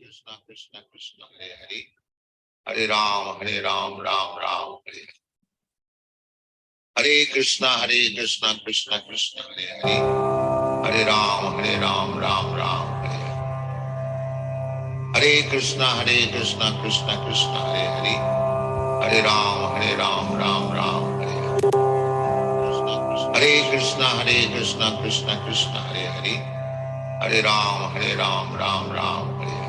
Krishna Krishna Krishna Hare Hare Hare Ram Ram Ram Hare Hare Krishna Krishna Krishna Hare Hare Hare Ram Ram Ram Hare Hare Krishna Krishna Krishna Hare Hare Hare Ram Ram Hare Hare Krishna Krishna Krishna Hare Hare Hare Ram Ram Hare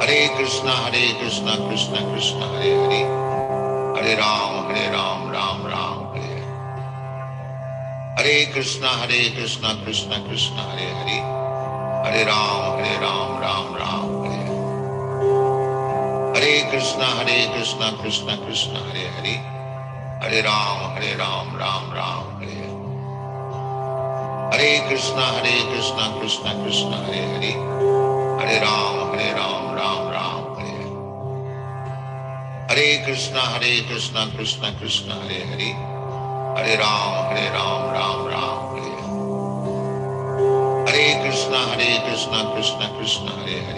Hare Krishna Krishna Krishna Hare Hare Hare Ram Ram Hare Hare Krishna Krishna Krishna Hare Hare Hare Ram Ram Hare Hare Krishna Krishna Krishna Hare Hare Hare Ram Ram Hare Hare Krishna Krishna Krishna Hare Hare Hare Ram Ram Hare Hare Krishna Krishna Krishna Hare Hare Hare Ram Ram Hare Hare Krishna Krishna Krishna Hare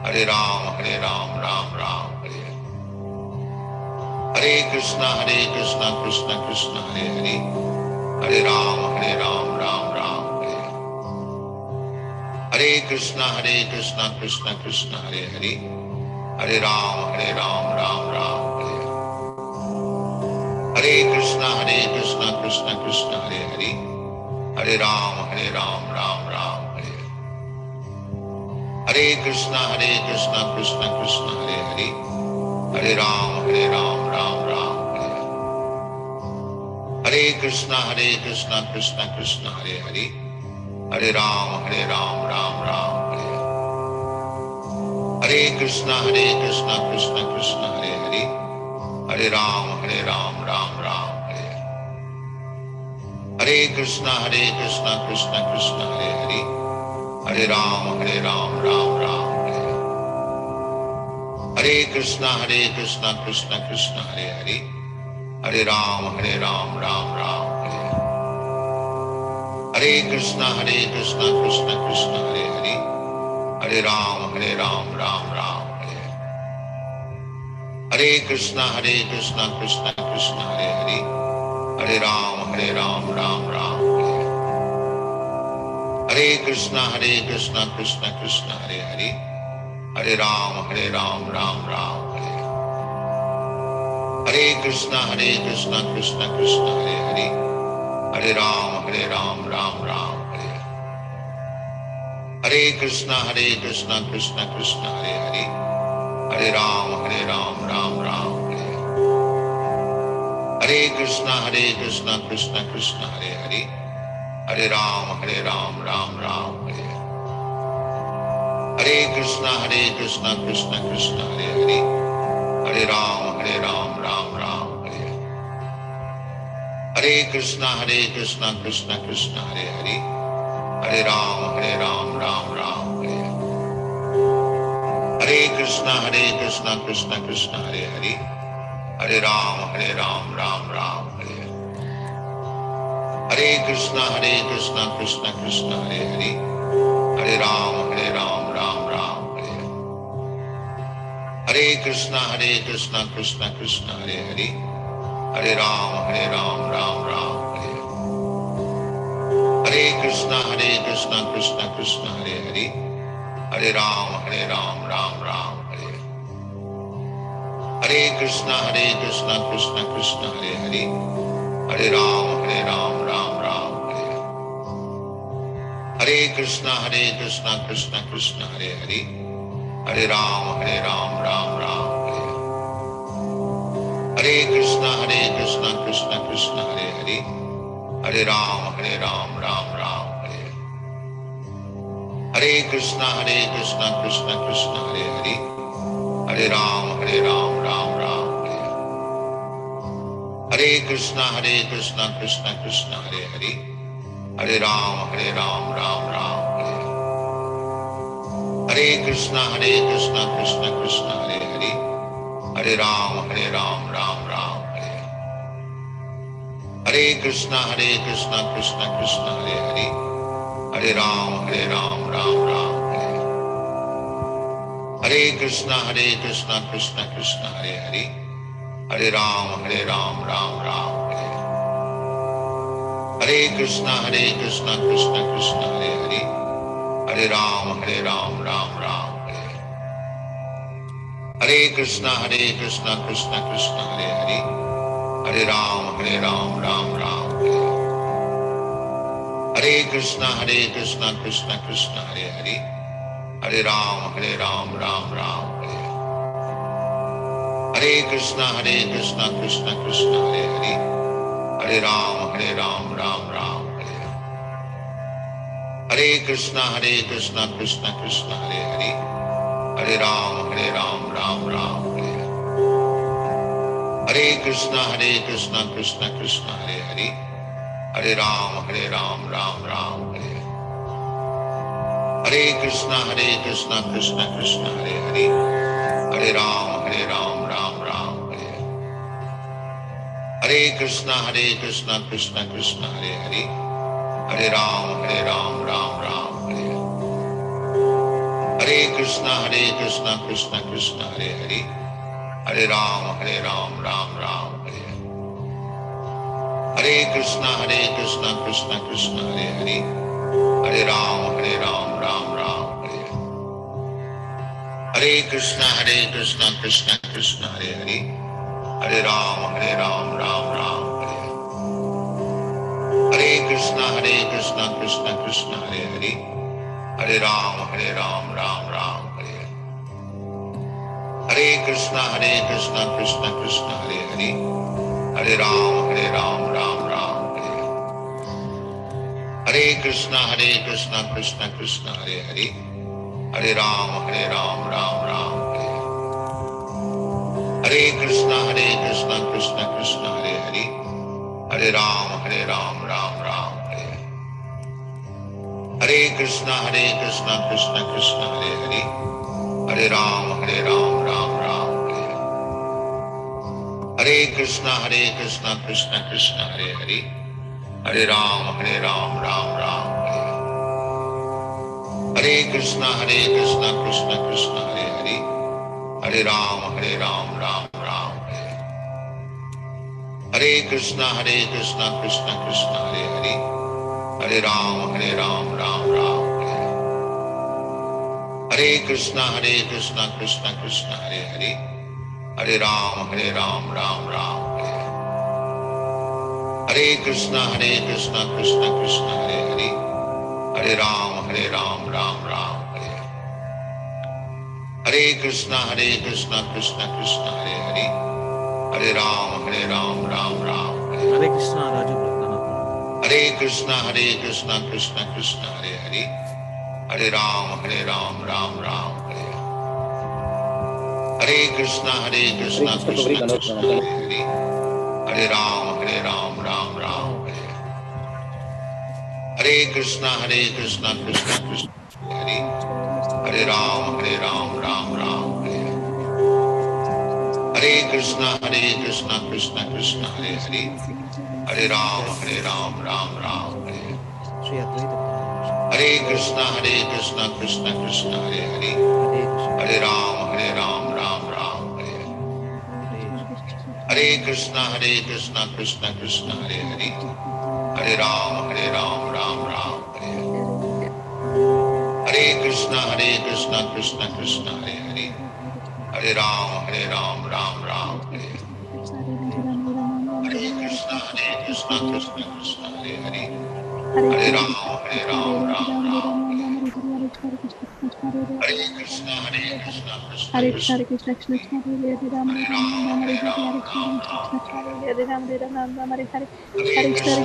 Hare Hare Ram Ram Hare Hare Krishna Krishna Krishna Hare Hare Hare Ram Ram Hare Hare Krishna Krishna Krishna Hare Hare Hare Ram Ram Hare Hare Krishna Krishna Krishna Hare Hare Hare Ram Ram Hare Hare Krishna Krishna Krishna Hare Hare Hare Ram Ram Hare Hare Krishna Krishna Krishna Hare Hare Hare Ram Ram Hare Hare Krishna Krishna Krishna Hare Hare Hare Ram Ram Hare Hare Krishna Krishna Krishna Hare Hare Hare Ram Ram Hare Hare Krishna Krishna Krishna Hare Hare Hare Ram Ram Hare Hare Krishna Krishna Krishna Hare Hare Hare Ram Ram Hare Hare Krishna Krishna Krishna Hare Hare Hare Ram Ram Hare Hare Krishna Krishna Krishna Hare Hare Hare Ram Ram Hare Hare Krishna Krishna Krishna Hare Hare Hare Ram Ram Hare Hare Krishna Krishna Krishna Hare Hare Hare Ram Ram Hare Hare Krishna Krishna Krishna Hare Hare Hare Ram Ram Hare Hare Krishna Krishna Krishna Hare Hare Hare Ram Ram Hare Hare Krishna Krishna Krishna Hare Hare Hare Ram Ram Hare Hare Krishna Krishna Krishna Hare Hare Hare Ram Ram Hare Hare Krishna Krishna Krishna Hare Hare Hare Ram Ram Hare Hare Krishna Krishna Krishna Hare Hare Hare Ram Ram Hare Hare Krishna Krishna Krishna Hare Hare Hare Ram Ram Hare Hare Krishna Krishna Krishna Hare Hare Hare Ram Ram Hare Hare Krishna Krishna Krishna Hare Hare Hare Ram Ram Hare Hare Krishna Krishna Krishna Hare Hare Hare Ram Ram Hare Hare Krishna Krishna Krishna Hare Hare Hare Ram Ram Hare Hare Krishna Krishna Krishna Hare Hare Hare Ram Ram Hare Hare Krishna Krishna Krishna Hare Hare Hare Ram Ram Hare Hare Krishna Krishna Krishna Hare Hare Hare Ram Ram Hare Hare Krishna Krishna Krishna Hare Hare, Hare Ram Ram Ram Hare. Hare Krishna Krishna Krishna Hare Hare, Hare Ram Ram Ram Hare. Hare Krishna Krishna Krishna Hare Hare, Hare Ram Ram Ram Hare. Hare Krishna Krishna Krishna Hare Hare, Hare Ram Ram Ram Hare. Hare Krishna Krishna Krishna Hare Hare, Hare Ram Ram Ram Hare. Hare Krishna Krishna Krishna Hare Hare, Hare Ram Ram Ram Hare. Hare Krishna Krishna Krishna Hare Hare, Hare Ram Ram Hare. Hare Krishna Krishna Krishna Hare Hare, Hare Ram Ram Hare. Hare Krishna Krishna Krishna Hare Hare, Hare Ram Ram Hare. Hare Krishna Krishna Krishna Hare Hare, Hare Ram Ram Hare. Hare Krishna Krishna Krishna Hare Hare, Hare Ram Hare. Hare Krishna Krishna Krishna Hare Hare, Hare Ram Ram Hare. Hare Krishna Krishna Krishna Hare Hare, Hare Ram Ram Hare. Hare Krishna Krishna Krishna Hare Hare, Hare Ram Ram Hare. Hare Krishna Krishna Krishna Hare Hare, Hare Ram Ram Hare. Hare Krishna Krishna Krishna Hare Hare, Hare Ram Ram Hare. Hare Krishna Krishna Krishna Hare Hare, Hare Ram Ram Hare. Hare Krishna Krishna Krishna Hare Hare, Hare Ram Ram Hare. Hare Krishna Krishna Krishna Hare Hare, Hare Ram Ram Hare. Hare Krishna Krishna Krishna Hare Hare, Hare Ram Ram Hare. Hare Krishna Krishna Krishna Hare Hare, Hare Ram Ram Hare. Hare Krishna Krishna Krishna Hare Hare, Hare Ram Ram Hare. Hare Krishna Krishna Krishna Hare Hare, Hare Ram Ram Hare. Hare Krishna Raju. Hare Krishna Krishna Krishna Hare Hare, Hare Ram Ram Hare. Hare Krishna Krishna Krishna Hare Hare, Hare Ram Ram Hare. Hare Krishna Krishna Krishna Hare Hare, Hare Ram Hare. Hare Krishna Krishna Krishna Hare Hare, Hare Ram Hare. Hare Krishna Krishna Krishna Hare Hare, Hare Ram Hare. Hare Krishna Krishna Krishna Hare Hare, Hare Ram Hare. Hare Krishna Krishna Krishna Hare Hare, Hare Ram Hare. Hare Krishna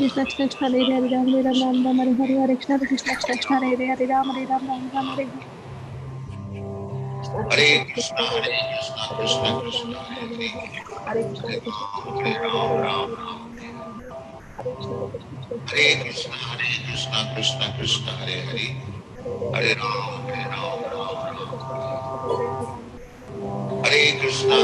Krishna Krishna Hare Hare, Hare Ram Hare Krishna Krishna Krishna Krishna Hare Hare, Hare Ram Hare Krishna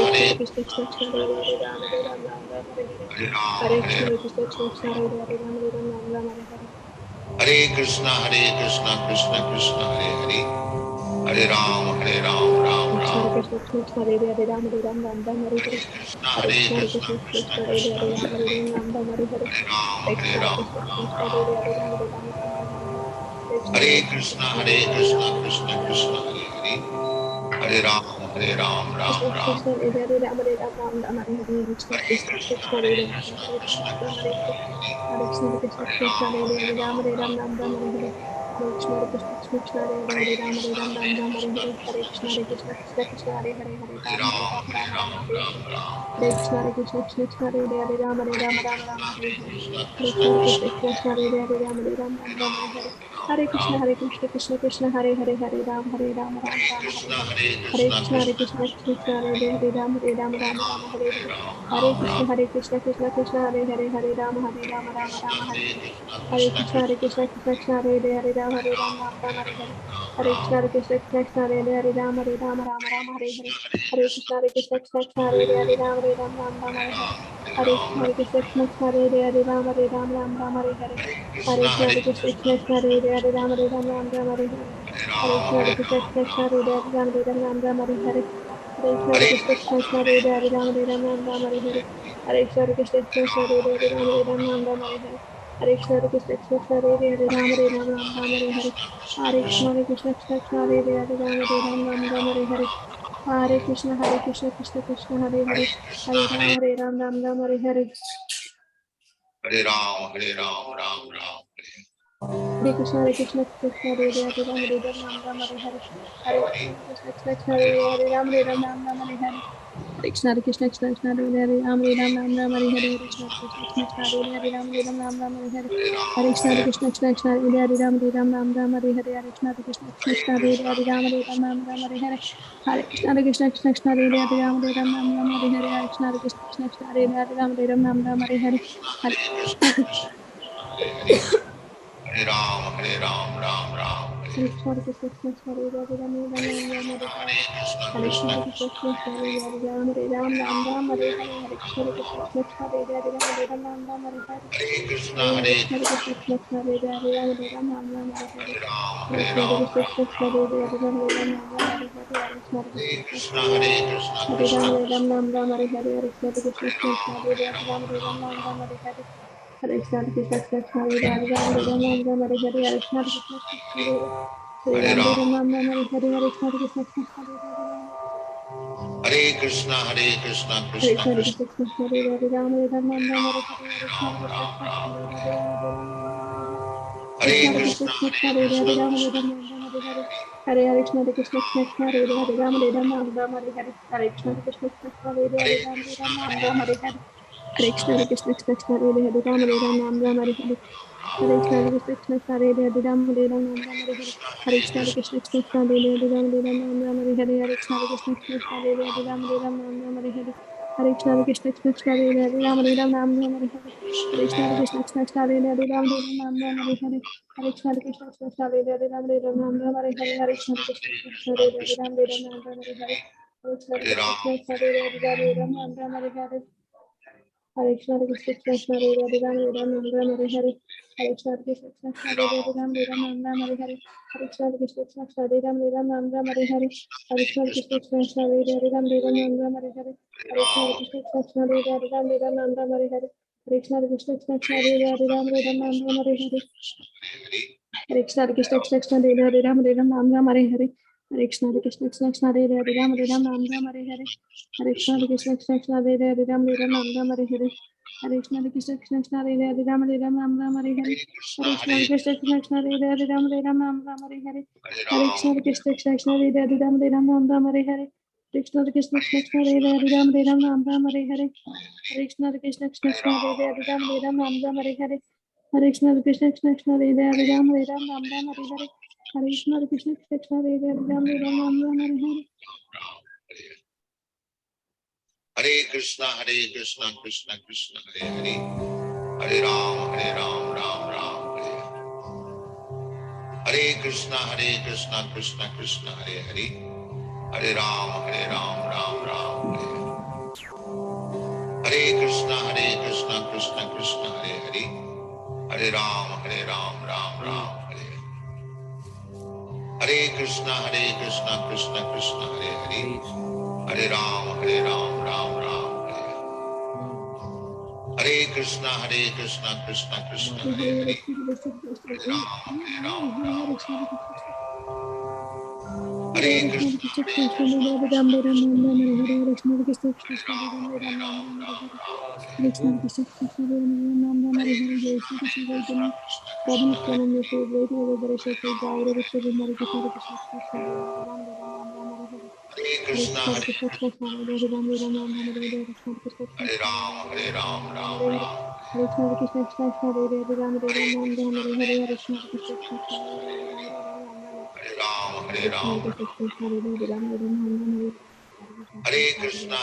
Krishna Hare Krishna Krishna Krishna Hare Hare, Hare Ram, Ram Krishna Ram. Krishna Krishna Hare Hare Ram Hare Ram Ram Ram Hare Hare Hare Krishna Hare Krishna Krishna Hare Hare Ram Hare Ram Ram Ram Hare Hare Hare Hare Krishna Hare Ram, Krishna Krishna Hare Hare Ram Hare Ram Ram Ram Hare Hare Hare Hare Krishna Krishna, Hare Krishna Hare Hare Ram Hare Krishna Ram Ram Krishna, Ram Hare Hare. Hare Ram, Ram Krishna Ram. Krishna Hare Hare Ram Hare Ram Ram Ram Hare Hare Krishna Hare Krishna Krishna, Krishna Hare Hare Ram Hare Ram Krishna Ram Ram Krishna, Hare Hare Hare Hare. Hare Krishna Krishna Hare Krishna Hare Ram, Hare Ram Hare Ram Ram. Ram Ram Hare Hare Hare Krishna Krishna Krishna Hare Hare Hare Ram Hare Krishna, Ram Ram Ram Hare Hare Hare Krishna Hare Krishna Krishna Krishna Hare Hare Hare Hare Ram Hare Ram, Ram Ram Ram Hare Hare Ram Ram. Hare Krishna Hare Krishna Krishna Krishna Hare Hare Ram Hare Ram Hare Ram Ram Krishna, Hare Hare Hare Krishna Krishna Krishna, Krishna Krishna Hare Hare Ram Hare Ram Ram Ram Hare Hare Hare Ram. Krishna Krishna Krishna Hare Hare Hare Ram Hare Ram Ram Hare Ram Hare Krishna, Hare Hare Krishna Krishna Krishna, Krishna Krishna Hare Hare Ram Hare Ram Hare Ram Ram Ram, Hare Hare Hare Ram Krishna Ram. Krishna Krishna Krishna Hare Hare Hare Ram Hare Ram Ram Hare Hare Hare Krishna Krishna Krishna, Krishna Krishna Krishna Hare Ram Hare Hare Ram Ram, Ram Ram Hare Hare Hare Ram. Krishna Krishna Krishna Krishna Hare Ram Ram Hare Hare Hare Krishna, Krishna Krishna Krishna Hare Ram Ram Ram Hare Hare Hare Krishna Hare Krishna Krishna Krishna Hare Ram Ram Ram Hare Hare Hare Krishna Hare Krishna Krishna Krishna Hare Ram Ram Ram Hare Hare Hare Krishna Hare Krishna Krishna Krishna Hare Ram Ram Hare Hare Hare Krishna Hare Krishna Krishna Krishna Hare Ram Ram Hare Hare Hare Krishna Hare Krishna Krishna Krishna Hare Ram Ram Hare Hare Hare Krishna Hare Krishna Krishna Krishna Hare Ram Hare Hare Hare Krishna Hare Krishna Krishna Krishna Ram Hare Hare Hare Krishna Krishna Krishna Hare Ram Hare Hare Hare Ram, Ram Ram. Hare Krishna Krishna Hare Ram Ram Hare Hare Hare Krishna Krishna Krishna Hare Ram Ram Hare Hare Hare Krishna Krishna Krishna Hare Ram Hare Hare Krishna Krishna Krishna Hare Ram Hare Hare Hare Krishna Krishna Krishna Hare Ram Hare Hare Hare Krishna Krishna Krishna Hare Ram Hare Hare Hare Krishna Krishna Krishna Hare Ram Hare Hare Hare Krishna Krishna Krishna Hare Ram Hare Hare Hare Hare Ram, Ram Ram. Hare Krishna Krishna Krishna Hare Ram Hare Hare Hare Krishna, Krishna Krishna Krishna Hare Ram Hare Hare Hare Krishna Krishna Krishna Hare Ram Hare Hare Hare Krishna, Hare Hare Krishna Krishna Krishna Hare Ram Hare Hare Hare Hare Krishna Ram, Krishna Krishna Hare Ram Hare Hare Hare Krishna Krishna Krishna Hare Krishna, Hare Ram Hare Hare Hare Krishna Krishna Krishna Hare Ram Hare Hare Hare Krishna Krishna Krishna Hare Ram Hare Hare Hare Krishna Krishna Krishna Hare Hare Ram Ram, Hare Hare Hare Krishna Krishna Krishna Hare Krishna, Krishna Hare Krishna, Krishna Krishna Krishna Krishna Hare Ram Hare Hare Krishna Ram, Krishna Ram Krishna Ram. Hare Hare Hare Krishna, Krishna Hare Ram Krishna, Hare Hare Hare Krishna Krishna Krishna Hare Ram Hare Hare Hare Krishna Krishna Krishna Hare Ram Hare Hare Hare Krishna Krishna Krishna Hare Ram Hare Hare Hare Krishna Krishna Krishna Hare Ram Hare Hare Hare Krishna Krishna Krishna Hare Ram Hare Hare Hare Krishna Krishna Krishna Hare Ram Hare Hare Hare Krishna Krishna Krishna Hare Ram Hare Hare Hare Krishna Krishna Krishna Hare Ram Hare Hare Hare Krishna Krishna Krishna Hare Ram Hare Hare Hare Krishna Krishna Krishna Hare Ram Hare Hare Hare Krishna Hare Krishna Ram, Krishna Hare Ram Hare Hare Hare Krishna Krishna Krishna Hare Ram Hare Hare Hare Krishna Krishna Krishna Hare Hare Ram, Ram Hare Hare Hare Krishna Krishna Krishna Hare Ram Hare Hare Hare Krishna Krishna Krishna Hare Ram Hare Hare Hare Krishna Krishna Krishna Hare Ram Hare Hare Hare Krishna Krishna Krishna Hare Ram Hare Hare Hare Krishna Krishna Krishna Hare Ram Hare Hare Hare Krishna Krishna Krishna Hare Ram Hare Hare Hare Krishna Krishna Krishna Hare Ram Hare Hare Hare Krishna Krishna Krishna Hare Ram Hare Hare Hare Krishna Krishna Krishna Hare Ram Hare Hare Hare Hare Ram, Krishna Krishna Krishna Hare Ram Hare Hare Hare Krishna Krishna Krishna Hare Ram Hare Hare Hare Krishna Krishna Krishna Hare Ram Hare Hare Hare Krishna Krishna Krishna Hare Ram Hare Hare Hare Krishna Krishna Krishna Hare Ram Hare Hare Hare Krishna, Krishna Krishna, Hare Hare. Hare Ram, Ram Ram, Hare Hare. Hare Krishna, Krishna Krishna, Hare Hare. Hare Ram, Ram Ram, Hare Hare. Hare Krishna, Krishna Krishna, Hare Hare. Hare Ram, Ram Ram, Hare Hare. Hare Krishna, Krishna Krishna, Hare Hare, Hare Ram, Ram Ram. Hare Krishna, Krishna Krishna, Hare Hare, Hare Ram, Ram Ram. Hare Krishna, Krishna Krishna, Hare Ram, Ram Ram. Krishna Krishna Krishna Ram Ram Hare Hare Hare Jai Krishna, Shri Krishna Krishna Chaitanya Krishna, Prabhu Hare Nityananda Prabhu Advaita Gadadhara Shakti Gaura Bhattacharya Hare Krishna Krishna Krishna Ram Ram Hare Hare Hare Krishna, Krishna Hare Krishna Krishna Hare Ram Ram Hare Hare Krishna Krishna Hare Krishna Ram, Hare Hare Ram, Ram Ram Hare Hare Ram. Hare Krishna Krishna Krishna Hare Ram Hare Ram Krishna, Hare Hare Hare Hare Krishna, Krishna Krishna Krishna Hare Ram Hare Ram, Hare Hare Ram. Krishna Krishna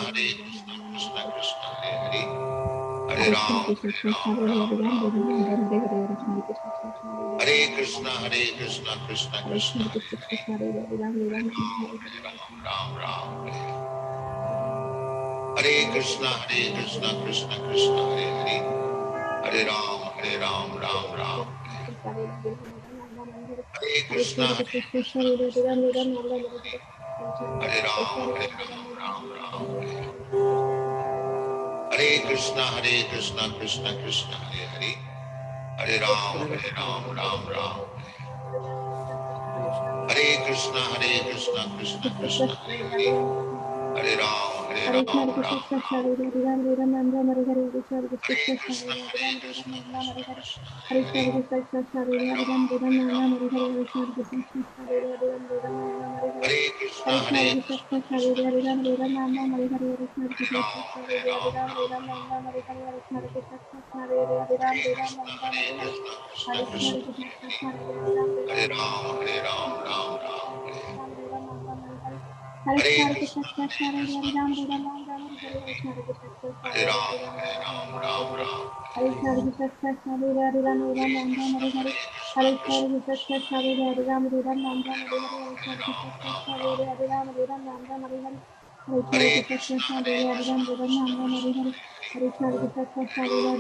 Krishna Hare Ram Hare Hare Krishna Krishna, Krishna Hare Hare Krishna, Ram Krishna Hare Krishna, Hare Hare, Hare Hare Krishna Ram, Krishna Hare Krishna Ram, Hare Ram Hare Ram Ram. Hare Ram Hare Hare Krishna Krishna Krishna Hare Hare Ram Krishna, Ram Hare Hare Krishna, Hare Krishna Hare Krishna, Krishna Hare Krishna Hare, Krishna Hare Ram Hare Ram Hare Ram, Hare Hare Hare Ram, Krishna Ram Ram. Hare Hare Hare Krishna, Krishna Krishna Krishna, Hare Hare, Hare Ram, Hare Ram, Ram Ram. Hare Krishna, Hare Krishna Krishna Krishna, Hare Hare, Hare Ram, Hare Ram, Ram Ram. Hare Krishna, Krishna Krishna, Hare Hare, Hare Ram, Ram Ram. Hare Krishna, Krishna Krishna Krishna, Hare Hare, Hare Ram, Hare Krishna, Ram Hare Krishna, Ram. Krishna Krishna, Hare Ram, Hare Ram, Ram Ram, Hare Hare, Krishna Krishna, Hare Krishna Krishna, Hare Ram, Hare Ram, Krishna Ram Krishna Hare Hare, Krishna, Hare Hare Hare, Krishna, Krishna Krishna, Hare Hare Ram, Ram, Hare Ram, Ram Hare Hare, Krishna Krishna, Krishna Hare Ram, Hare Ram, Ram Hare Hare, Hare Krishna, Hare Krishna, Krishna Krishna Krishna, Hare Krishna Ram, Krishna, Hare Ram, Ram Hare Hare, Krishna Hare Krishna, Ram, Krishna Hare Hare Ram Ram, Ram. Hare Ram, Ram Hare Hare, Krishna Krishna, Krishna Hare Ram, Hare Hare Ram, Krishna, Ram Hare Hare, Krishna Hare Krishna, Krishna, Krishna Krishna, Hare Ram, Hare Hare Ram, Ram, Hare Ram, Ram Ram Hare Ram. Hare, Ram Hare Ram, Ram Hare Hare, Hare Hare Krishna, Krishna Krishna, Krishna, Hare Krishna Ram, Hare Krishna, Ram, Ram Hare Hare, Krishna Krishna Krishna, Hare Hare Ram, Ram, Hare Ram Ram, Hare Ram Hare, Ram. Hare Krishna, Krishna Krishna, Hare Ram, Ram Hare Ram Krishna, Hare Hare, Krishna Hare Krishna, Krishna, Krishna Krishna, Hare Ram, Ram Hare Hare Ram, Hare, Hare Krishna Ram, Krishna Ram Krishna, Ram. Hare Ram, Ram Hare Hare, Hare Krishna, Hare Krishna Krishna, Krishna, Hare Ram, Ram Krishna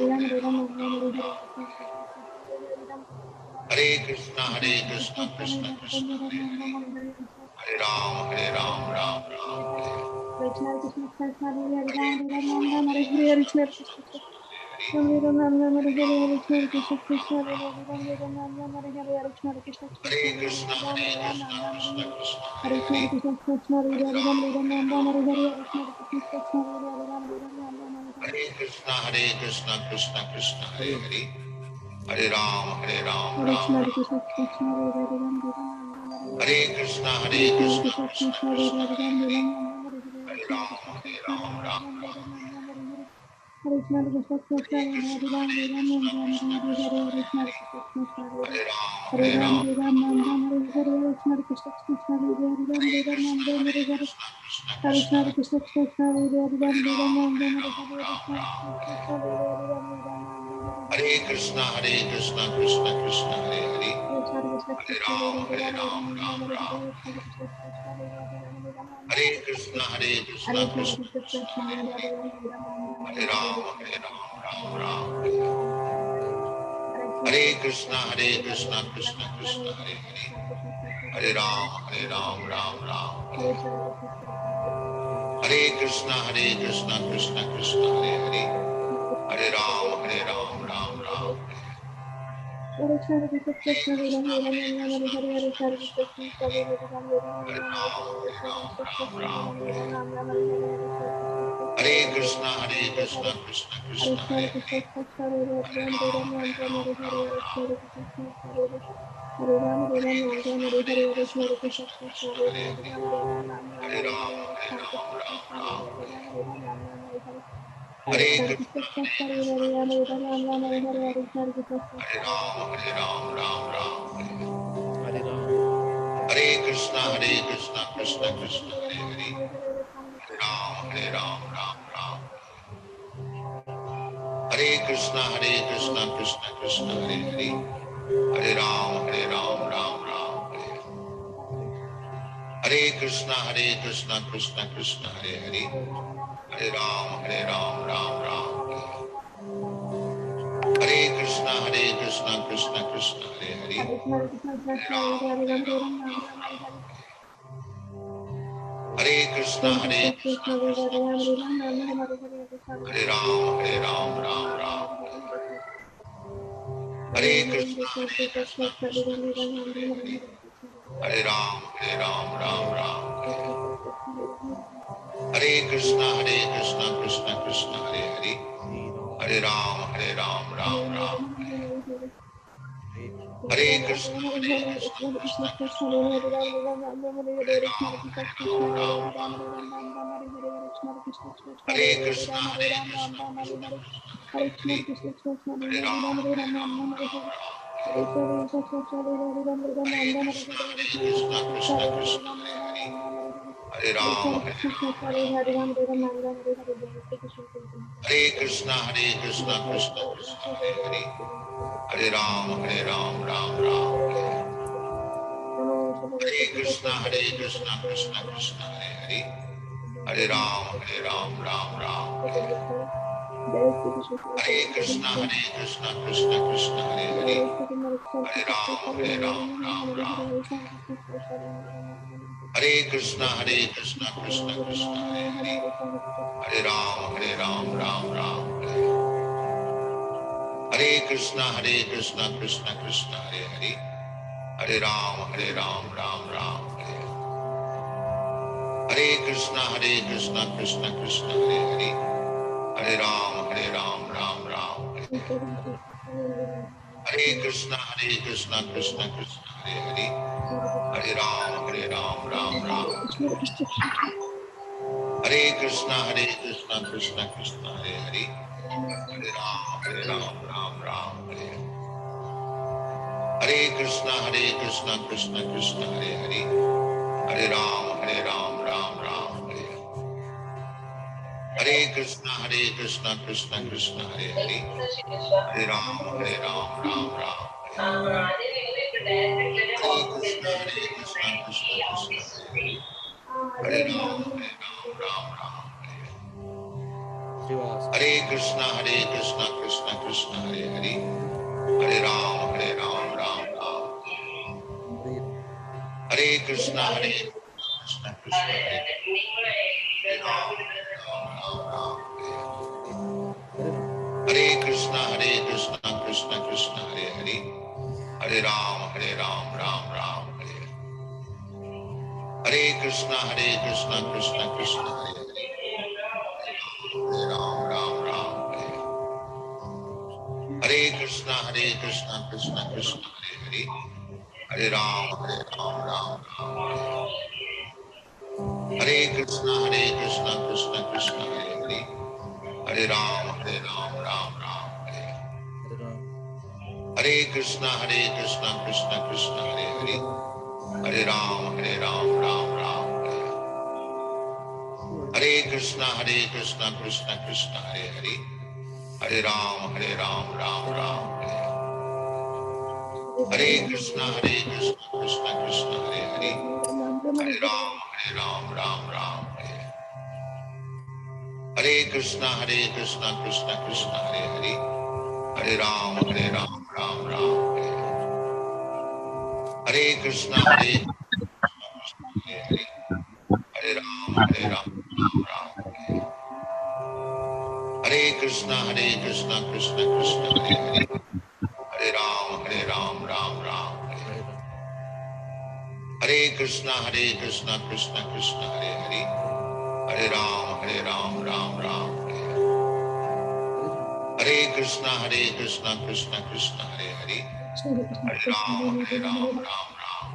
Ram Krishna, Hare Hare, Hare Hare Krishna, Krishna Krishna, Hare Hare Ram, Ram, Hare Ram Ram, Hare Ram Hare, Ram. Krishna Krishna Krishna, Hare Ram, Hare Krishna, Krishna Krishna Krishna, Hare Ram, Hare Ram, Ram Ram. Krishna Krishna Krishna Hare Hare Ram Krishna, Ram Ram Hare Krishna Hare Krishna Krishna Krishna Krishna Krishna, Hare Ram Ram Ram Hare Hare Hare Krishna Ram, Krishna Ram Krishna Ram. Hare Ram Ram Hare Hare Krishna Krishna Hare Krishna Krishna, Ram Ram Krishna Ram Hare Krishna Hare Krishna, Hare Hare Krishna Krishna Krishna Hare Hare Ram, Ram Hare Ram Ram, Hare Ram Hare Ram. Krishna Krishna Krishna Hare Ram Ram Hare Hare Hare Krishna, Krishna Krishna, Hare Hare, Hare Ram, Hare Ram Krishna Ram. Krishna Krishna Hare Ram Ram Hare Hare Hare Krishna, Hare Krishna Krishna Krishna Krishna Krishna Hare Krishna, Ram Hare Ram Hare, Hare Hare Hare Krishna Ram, Krishna Krishna Ram Hare Ram Ram Ram. Hare Hare Krishna Krishna Krishna Hare Hare Krishna, Ram Krishna Ram Krishna Hare Krishna, Hare Hare Krishna Hare, Krishna Krishna Hare Hare Ram, Ram Ram Ram. Hare Hare Krishna Krishna Krishna Hare Hare Ram Krishna, Hare Hare Krishna Krishna Hare Krishna, Krishna Krishna Krishna Hare Hare Ram Ram, Hare Hare Ram Krishna Ram. Krishna Krishna Hare Hare Krishna, Krishna Krishna Krishna, Hare Hare, Krishna Krishna Hare Krishna Ram, Hare Ram Ram Hare Ram. Hare Krishna Krishna Krishna Hare Ram Hare Hare Krishna, Hare Krishna Hare Krishna Krishna Krishna Krishna, Krishna Hare Hare Hare, Ram Hare Hare Hare Ram, Krishna Krishna Ram Krishna Ram. Hare Ram Hare Hare Hare Hare Krishna Krishna, Krishna Krishna Hare Krishna Ram Krishna Hare Krishna, Hare Hare Krishna Hare, Krishna Krishna Hare Hare Ram, Ram Ram Hare Ram Hare Ram. Hare Krishna Krishna Krishna Hare Hare Krishna, Krishna Krishna Krishna, Hare Hare, Hare Ram, Ram Ram. Hare Krishna, Krishna Krishna Krishna, Hare Hare, Hare Ram, Ram Ram. Hare Krishna, Krishna Krishna, Krishna Hare Krishna Hare, Krishna Hare Hare Ram Ram, Ram Ram Hare Ram Hare Ram. Krishna Krishna Hare Hare Ram Ram Hare Hare Krishna Krishna Krishna Hare Ram Ram Hare Hare Ram, Hare Krishna Ram Krishna Ram Krishna Ram. Hare Ram Hare Hare Hare Hare Krishna Krishna, Krishna Krishna Krishna Hare Krishna Ram Krishna, Ram Hare Hare Hare, Hare Krishna Krishna Hare Krishna Ram, Ram Ram. Hare Hare Krishna, Hare Krishna Krishna Krishna, Hare Hare, Hare Ram, Ram. Hare Krishna, Krishna Krishna, Hare Hare, Hare Ram, Ram Ram. Hare Krishna, Krishna Krishna Krishna, Hare Hare, Hare Ram, Ram Ram. Hare Krishna Krishna Krishna Hare Hare, Hare Krishna Krishna Krishna Hare Hare Ram Hare Ram Ram Ram Hare Hare. Hare Krishna Krishna Krishna Krishna Hare Hare Krishna Ram Hare Krishna Ram Ram Hare Ram Hare, Hare Hare. Krishna Hare Krishna Hare Hare Ram Ram Ram Ram Ram. Ram Hare Hare. Hare Hare Hare Krishna Krishna Krishna Krishna Krishna Hare Ram Krishna Ram Hare Ram Hare, Hare Hare Ram Ram Ram. Hare. Hare Krishna Krishna Krishna Hare Hare, Hare Ram Ram Ram. Hare Krishna Krishna Krishna Krishna Hare Hare, Hare Ram Ram Ram. Hare Krishna Krishna Krishna Krishna Hare Hare, Hare Ram Ram Ram. Hare Krishna Krishna Krishna Hare Hare, Hare Ram Ram Ram. Hare Krishna Krishna Krishna Hare Hare, Hare Ram Ram Ram. Hare Krishna Krishna Krishna Hare Hare, Hare Ram Ram Ram. Hare Krishna Krishna Krishna Hare Hare, Hare Ram Ram. Hare Krishna Krishna Krishna Hare Hare, Hare Ram Ram Ram. Hare Krishna Krishna Krishna Hare Hare, Hare Ram Ram Ram. Hare Krishna Krishna Krishna Hare Hare, Hare Ram Ram Ram. Hare Krishna Krishna Krishna Hare Hare, Hare Ram Ram Ram. Hare Krishna Krishna Krishna Hare Hare, Hare Ram Ram Ram. Hare Krishna Krishna Krishna Hare Hare, Hare Ram Ram Ram. Hare Krishna Krishna Krishna Hare Hare, Hare Ram Ram Ram. Hare Krishna Krishna Krishna Hare Hare, Hare Ram Ram Ram. Hare Krishna Krishna Krishna Hare Hare, Hare Ram Ram Ram. Hare Krishna Krishna Krishna Hare Ram Ram. Hare Krishna Krishna Krishna Hare Hare, Hare Ram Ram Ram. Hare Krishna Krishna Krishna Hare Hare, Hare Ram Ram. Hare Krishna Krishna Krishna Hare Hare, Hare Ram Ram Ram. Hare Krishna Krishna Krishna Hare Hare, Hare Ram Ram Ram. Hare Krishna Krishna Krishna Hare Hare, Hare Ram Ram Ram. Hare Krishna Krishna Krishna Hare Hare, Hare Ram Ram Ram. Hare Krishna Krishna Krishna Hare Hare, Hare Ram Ram Ram. Hare Krishna Krishna Krishna Hare Hare, Hare Ram Ram Ram. Hare Krishna Krishna Hare Hare, Hare Ram Ram. Hare Krishna Krishna Krishna Hare Hare, Hare Ram Ram Ram. Hare Krishna Krishna Krishna Hare Hare, Hare Ram Ram Ram. Hare Krishna Krishna Krishna Hare Hare, Hare Ram Ram Ram.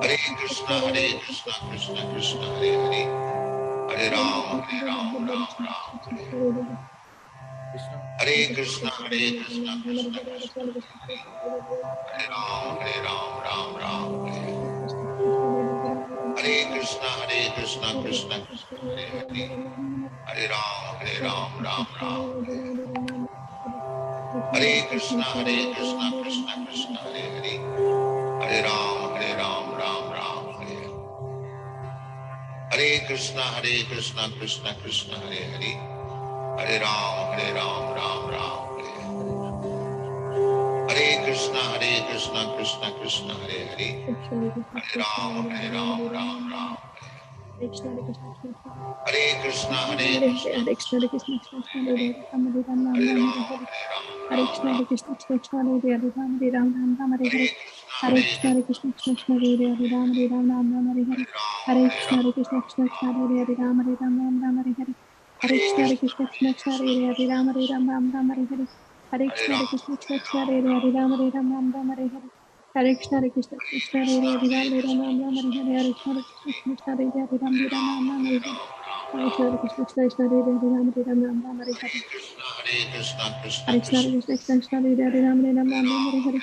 Hare Krishna Krishna Krishna Hare Hare, Hare Ram Ram Ram. Hare Krishna Krishna Krishna Hare Hare, Hare Ram Ram Ram. Hare Krishna Krishna Krishna Hare Hare, Hare Ram Ram Ram. Hare Krishna Krishna Krishna Hare Hare, Hare Ram Ram Ram. Hare Krishna Krishna Krishna Hare Hare, Hare Ram Ram Ram. Hare Krishna, Krishna Krishna, Hare Hare, Hare Ram, Ram, Ram. Hare Krishna, Hare Krishna, Krishna Hare Krishna, Hare Hare, Hare Krishna, Hare Krishna, Krishna Hare Hare, Ram Hare Ram, Ram Ram Hare Hare. Hare Krishna, Hare Krishna, Krishna Hare Hare, Ram Hare Ram, Ram Ram Hare Hare. Hare Krishna, Hare Krishna, Krishna Hare Hare, Ram Hare Ram, Ram Ram Hare Hare. Hare Krishna, Hare Krishna, Krishna Hare Hare, Ram Hare Ram, Ram Ram Hare Hare. Hare Krishna, Hare Krishna, Krishna Hare Hare, Ram Hare Ram, Ram Ram Hare Hare. Hare Krishna, Hare Krishna, Krishna Hare Hare, Ram Hare Ram, Ram Ram Hare Hare. Hare Krishna, Hare Krishna, Krishna Hare Hare, Ram Hare Ram, Ram Ram Hare Hare. Hare Krishna, Hare Krishna, Krishna Hare Hare, Ram Hare Ram, Ram Ram Hare Hare. Hare Krishna, Krishna Krishna Hare Hare, Ram Hare Ram, Ram Ram Hare Hare. Krishna Hare Krishna, Krishna. Hare Krishna, Krishna Hare Hare, Ram Hare Ram, Ram Ram Hare Hare.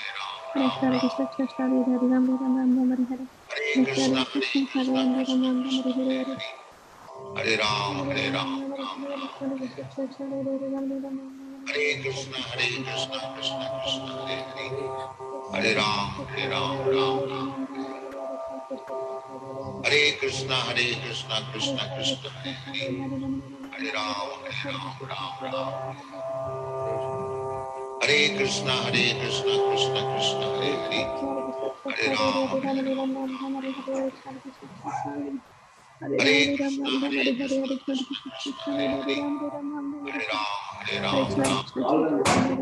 Hare Krishna, Hare Krishna, Krishna Hare Hare, Ram Hare Ram, Ram Ram Hare Hare. Hare Krishna, Hare Krishna, Krishna Hare Ram Ram Ram Hare Hare. Hare Ram, Hare Hare Ram, Ram, Ram Hare Hare, Hare Krishna, Hare Krishna, Krishna Hare Hare, Ram Hare Ram, Ram Ram Hare Hare Hare. Krishna, Hare Hare Krishna, Krishna, Hare Ram, Krishna Ram Hare Krishna, Ram, Ram Hare Ram Hare. Hare Hare. Hare Hare Krishna, Ram, Krishna Hare Krishna Ram, Hare Hare, Ram Ram. Hare Ram, Ram Ram Hare Hare. Hare Krishna, Krishna Krishna Hare Hare. Hare Krishna, Hare Krishna, Hare Krishna Krishna, Hare Krishna, Krishna, Hare Krishna Hare. Hare Hare, Ram Hare Ram, Ram Hare Ram Hare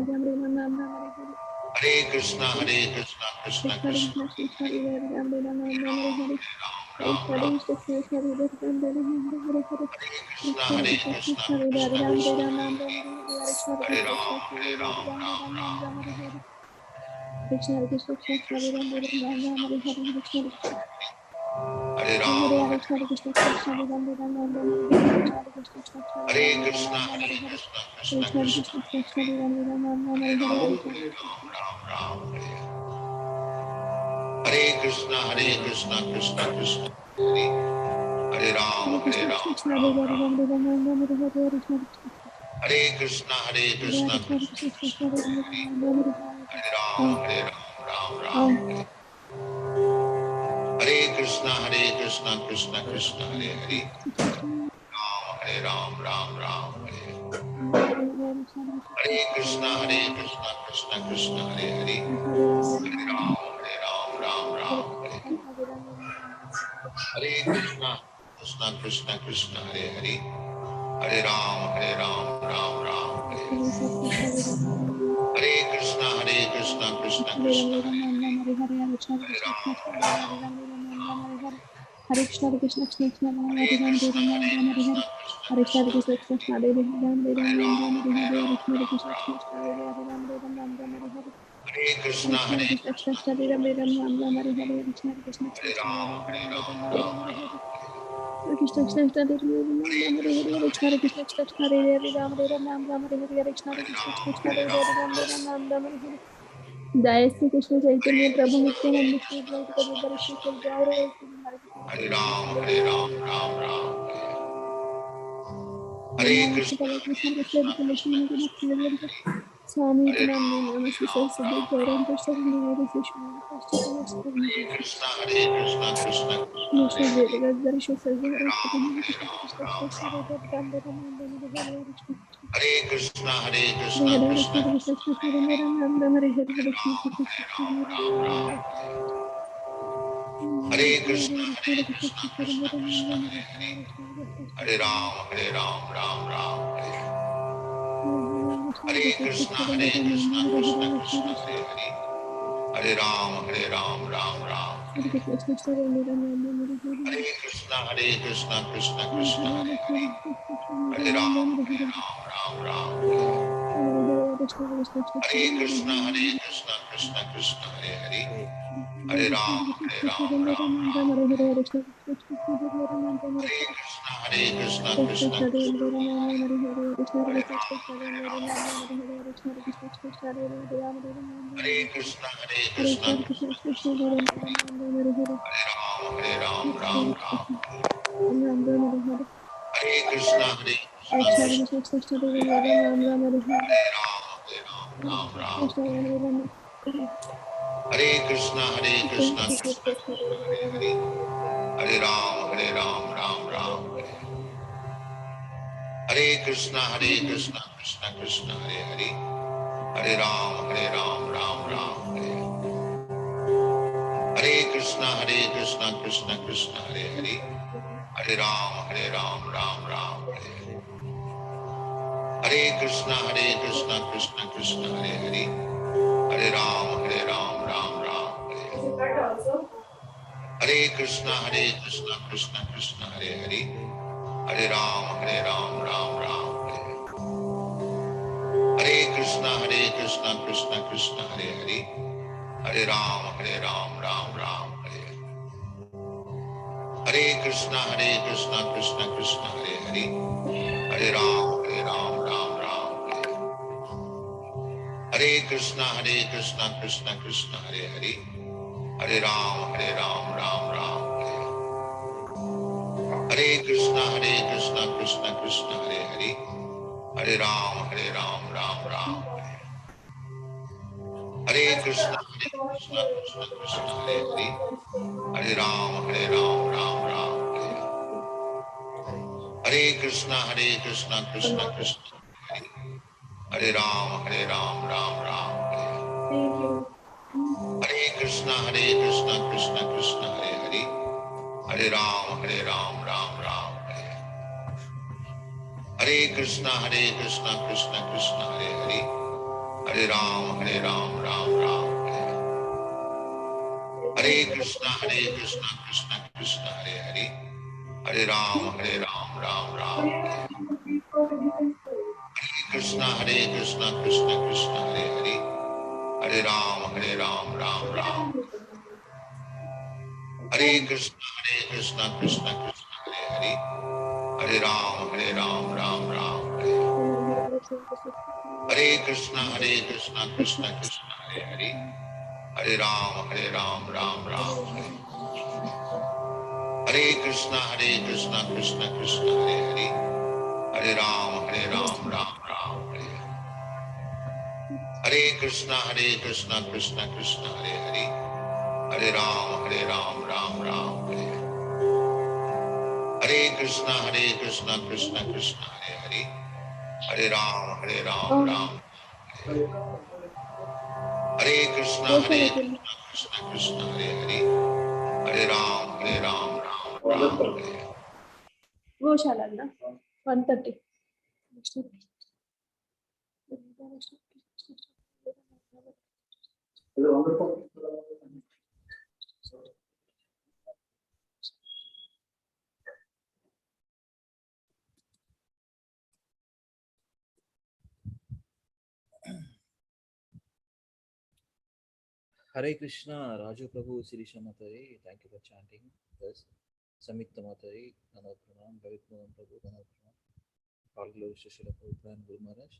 Ram, Hare. Hare Hare Krishna, Ram, Krishna Ram Krishna Hare Ram. Hare, Ram Hare Ram. Hare Krishna, Hare Krishna, Krishna Krishna, Hare Hare. Hare Krishna, Hare Krishna, Hare Krishna Hare Ram, Hare, Hare Ram Hare Ram. Ram, Ram Ram Hare Hare. Hare Krishna, Krishna Krishna Hare Hare, Ram Hare Hare Ram, Krishna, Ram Ram Hare Hare Hare. Krishna, Hare Krishna, Krishna Krishna Hare Hare, Ram Hare Ram, Ram Ram Hare Hare Hare. Ram, Hare Hare Ram, Krishna, Ram. Krishna Krishna Hare Hare, Ram Hare Ram, Ram Ram Hare Hare. Hare Krishna, Hare Krishna, Krishna Krishna, Krishna. Krishna Krishna Hare Hare, Ram Hare Ram, Ram Ram Hare Hare. Hare Ram Krishna, Ram. Krishna Krishna Hare Hare, Ram Hare Ram, Ram Ram Hare Hare. Krishna, Krishna, Hare Krishna Krishna, Krishna Hare Hare, Krishna Ram Hare Krishna. Ram, Ram Ram Hare Hare. Hare Krishna, Hare Krishna Ram, Krishna Hare Hare Ram, Hare, Ram Hare Ram Ram, Ram. Ram Ram Hare Hare. Krishna, Krishna Krishna Hare Ram Hare Ram, Ram Ram Hare Hare. Krishna, Krishna Hare Hare Ram, Hare, Krishna Krishna Krishna Hare Ram Ram Ram Ram Hare Hare. Krishna Krishna Krishna Hare Hare Ram Ram Krishna, Ram Ram Hare Hare Hare. Krishna, Krishna Krishna Krishna. Krishna Krishna Hare Ram Ram Ram Hare Hare. Krishna Ram Ram Ram. Hare Krishna, Hare Krishna, Krishna Krishna. Hare Ram, Hare Hare Krishna Ram, Krishna Hare Ram Hare, Ram. Ram Ram Ram Hare Hare. Krishna Krishna Hare Krishna, Hare Hare Krishna, Hare, Krishna Krishna Krishna Krishna. Krishna Hare Ram Ram Ram Hare Hare. Hare Ram, Oh, Hare Ram, Ram Ram. oh. Hare Krishna, Hare Krishna, Krishna Krishna. Hare Hare. Krishna Ram, Hare Ram, Ram Ram. Hare Krishna Hare Krishna, Hare Krishna, Krishna Krishna. Hare Hare. Hare Ram, Hare Ram, Ram Ram. Hare Krishna, Krishna Krishna Krishna. Hare Hare. Hare Ram, Ram Ram. Hare Krishna, Krishna Krishna. Hare Ram, Ram. Hare Krishna, Krishna Krishna, Hare Hare Ram, Hare Krishna, Ram, Hare Ram Hare Krishna, Hare. Krishna Hare Krishna, Krishna. Krishna Krishna, Hare Ram, Hare Hare Ram, Ram Ram, Ram Hare Hare. Hare Krishna, Ram Krishna Ram. Krishna, Hare Ram, Hare Ram, Ram Ram Hare Hare. Hare Hare Krishna, Krishna, Krishna Krishna. Krishna, Hare Ram, Ram Ram Hare Hare. Hare Krishna, Krishna Hare Krishna, Ram, Hare Ram, Ram Ram Ram Hare Ram. Hare. Hare Krishna, Krishna Krishna, Hare Hare Ram, Ram Hare Hare. Krishna, Hare Krishna, Krishna Krishna, Hare Ram, Ram Hare Hare. Hare Krishna, Hare Krishna Ram, Krishna, Hare Hare Ram. Ram, Ram Hare Hare. जय Shri Krishna Chaitanya Hare प्रभु Krishna, Nityanand Shri द्वैत गदाधर श्री गौर हरे Hare Krishna Ram, Hare Hare Krishna Ram, Ram Ram. Hare Hare Krishna Krishna, Hare Hare Krishna Krishna Krishna, Krishna Krishna Lakshmi के Krishna. भक्त स्वामी Hare नाम Ram, नाम Hare Shri Ram, Saraswati Ram Ram. गौरम शरण मेरे से शुभ कष्ट Hare Krishna, Hare Krishna, Krishna Krishna. नमस्ते Hare देव Hare. गद्दर शो सर्व Hare Hare Ram, Krishna Hare Krishna Ram, Krishna Ram Krishna Ram. Hare Ram Ram Ram Hare Hare Krishna Hare Krishna, Hare Hare Krishna, Hare Krishna Krishna Krishna Krishna. Krishna Hare Hare Hare. Ram Ram Hare Hare Hare Hare Krishna Ram, Hare Krishna Ram, Krishna Ram Hare Ram. Hare Hare Hare Krishna, Hare Hare Krishna Krishna, Krishna Hare Krishna Ram Krishna. Ram Hare Hare Hare. Hare Krishna Hare Krishna Ram, Hare Ram, Ram Ram. Hare Hare. Hare Hare Krishna Krishna, Krishna Hare Hare Ram Krishna, Ram Hare Krishna Hare Krishna. Krishna Hare Hare. Hare Ram, Hare Ram, Ram Ram. Hare Krishna Krishna Hare Ram Ram Hare Hare Hare Krishna, Hare Krishna, Krishna Hare Krishna. Hare Hare Krishna Hare. Krishna Hare Hare Ram Ram, Ram Hare Hare Hare Ram, Ram Ram. Hare Hare Krishna Krishna Krishna Hare Hare Krishna, Ram Hare Krishna, Krishna Krishna. Hare Hare. Hare Hare Krishna Ram, Krishna Hare Krishna Ram, Hare Ram Ram Ram. Ram Hare Hare Krishna Krishna Krishna Hare Ram Ram Hare Hare Hare Krishna, Hare Krishna, Krishna Krishna Krishna Hare Krishna. Hare Ram Ram Hare Hare Krishna Hare Krishna Ram, Krishna Hare Hare Ram, Ram Ram. Ram Hare Hare Krishna Krishna Krishna Hare Hare Ram Hare Ram Ram Hare Hare Hare Krishna, Hare Hare Krishna, Krishna Krishna Krishna Krishna Krishna. Hare Ram Ram Hare Hare Hare Ram, Hare Ram, Hare Ram Krishna Ram. Ram Ram Hare Hare Hare Krishna, Hare Hare Krishna, Krishna Krishna. Krishna Krishna Hare Ram Ram Hare Hare Hare Ram, Hare Ram, Hare Ram Ram. Krishna Hare Ram Hare Krishna, Hare Krishna Krishna, Krishna Krishna Krishna Krishna. Hare Hare Ram Hare. Ram Hare Hare Hare Ram, Hare Ram, Ram Ram. Hare Krishna, Hare Krishna, Krishna Krishna. Hare Hare. Hare Ram, Ram Ram, Hare Hare Krishna, Krishna Krishna, Hare Hare, Hare Ram, Ram Ram, Hare Hare Krishna, Krishna Krishna, Hare Hare, Hare Ram, Ram Ram, Hare Hare Krishna, Krishna Krishna, Hare Hare, Hare Ram, Ram Ram, Hare Hare Krishna, Krishna Krishna, Hare Hare, Hare Ram, Ram Ram, Hare Hare Krishna, Krishna Krishna, Hare Hare, Hare Ram, Ram Ram, Hare Hare Krishna, Krishna Krishna, Hare Hare, Hare Ram, Ram Ram, Hare Hare Krishna, Krishna Krishna, Hare Hare, Hare Ram, Ram Ram, Hare Hare Krishna, Krishna Krishna, Hare Hare, Hare Ram, Ram Ram, Hare Hare Krishna, Krishna Krishna, Hare Hare Ram, Ram Ram, Hare Hare Krishna, Krishna Krishna, Hare Hare, Hare Ram, Ram Ram, Hare Hare Krishna, Krishna Krishna, Hare Hare, Hare Ram, Ram Ram, Hare Hare Krishna, Krishna Krishna, Hare Hare, Hare Ram, Ram Ram, Hare Hare Krishna, Krishna Krishna, Hare Hare, Hare Ram, Ram Ram, Hare Krishna, Krishna Krishna, Hare Hare, Hare Ram, Ram Ram, Hare Hare Krishna, Krishna Krishna, Hare Hare, Hare Ram, Ram Ram, Hare Hare Krishna, Krishna Krishna, Hare Hare, Hare Ram, Ram Ram, Hare Hare Krishna, Krishna Krishna, Hare Hare, Hare Ram, Ram Ram, Hare Hare Krishna, Krishna Krishna, Hare Hare, Hare Ram, Ram, Hare Krishna, Krishna Krishna, Hare Hare, Hare Ram, Ram, Hare Goshala 130. Hare Krishna, Raju Prabhu, Sirisha Matari, thank you for chanting this. Samyukta Matari, Nana Pranam, Bhavit Mohan Prabhu, Nana Pranam, all glories to Srila Prabhupada and Guru Maharaj.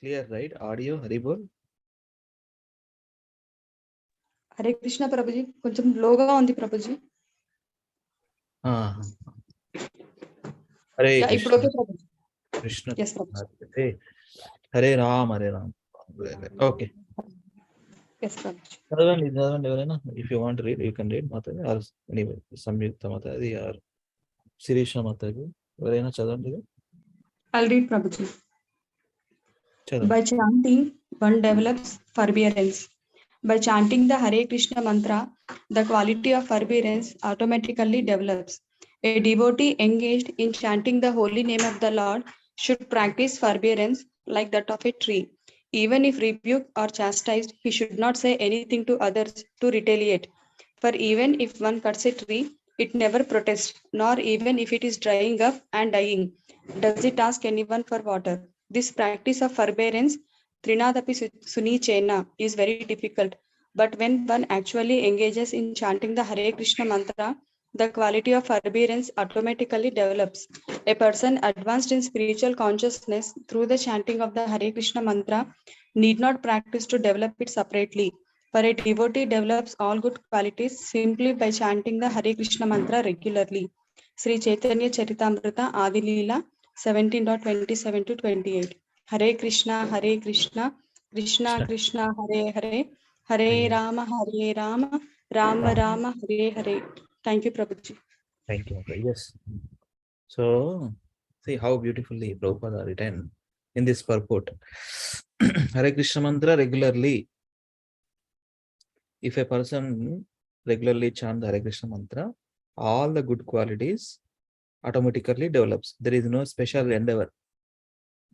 Clear, right? Audio, Haribol? Hare Krishna Prabhuji కొంచెం లోగా ఉంది Prabhuji Hare ఇప్పుడు Krishna. Okay Prabhuji Krishna. yes Prabhuji Hare Ram, Hare Ram. Okay. yes Prabhuji చదవండి ఎవరైనా. If you want to read, you can read Mataji or anyway, Samyukta Mataji or Sirisha Mataji. ఎవరైనా చదవండి. I'll read Prabhuji. చదవండి. By chanting, one develops forbearance. By chanting the Hare Krishna mantra, the quality of forbearance automatically develops. A devotee engaged in chanting the holy name of the Lord should practice forbearance like that of a tree. Even if rebuked or chastised, he should not say anything to others to retaliate. For even if one cuts a tree, it never protests, nor even if it is drying up and dying, does it ask anyone for water. This practice of forbearance, Trinadapi Sunichena, is very difficult. But when one actually engages in chanting the Hare Krishna mantra, the quality of forbearance automatically develops. A person advanced in spiritual consciousness through the chanting of the Hare Krishna mantra need not practice to develop it separately. For a devotee develops all good qualities simply by chanting the Hare Krishna mantra regularly. Sri Chaitanya Charitamrita Adi Leela 17.27 to 28. Hare Krishna, Krishna Krishna, Hare Hare, Hare Rama, Rama Rama, Hare Hare. Thank you, Prabhuji. Thank you. Yes. So, see how beautifully Prabhupada written in this purport. Hare Krishna mantra regularly. If a person regularly chant the Hare Krishna mantra, all the good qualities automatically develops. There is no special endeavor.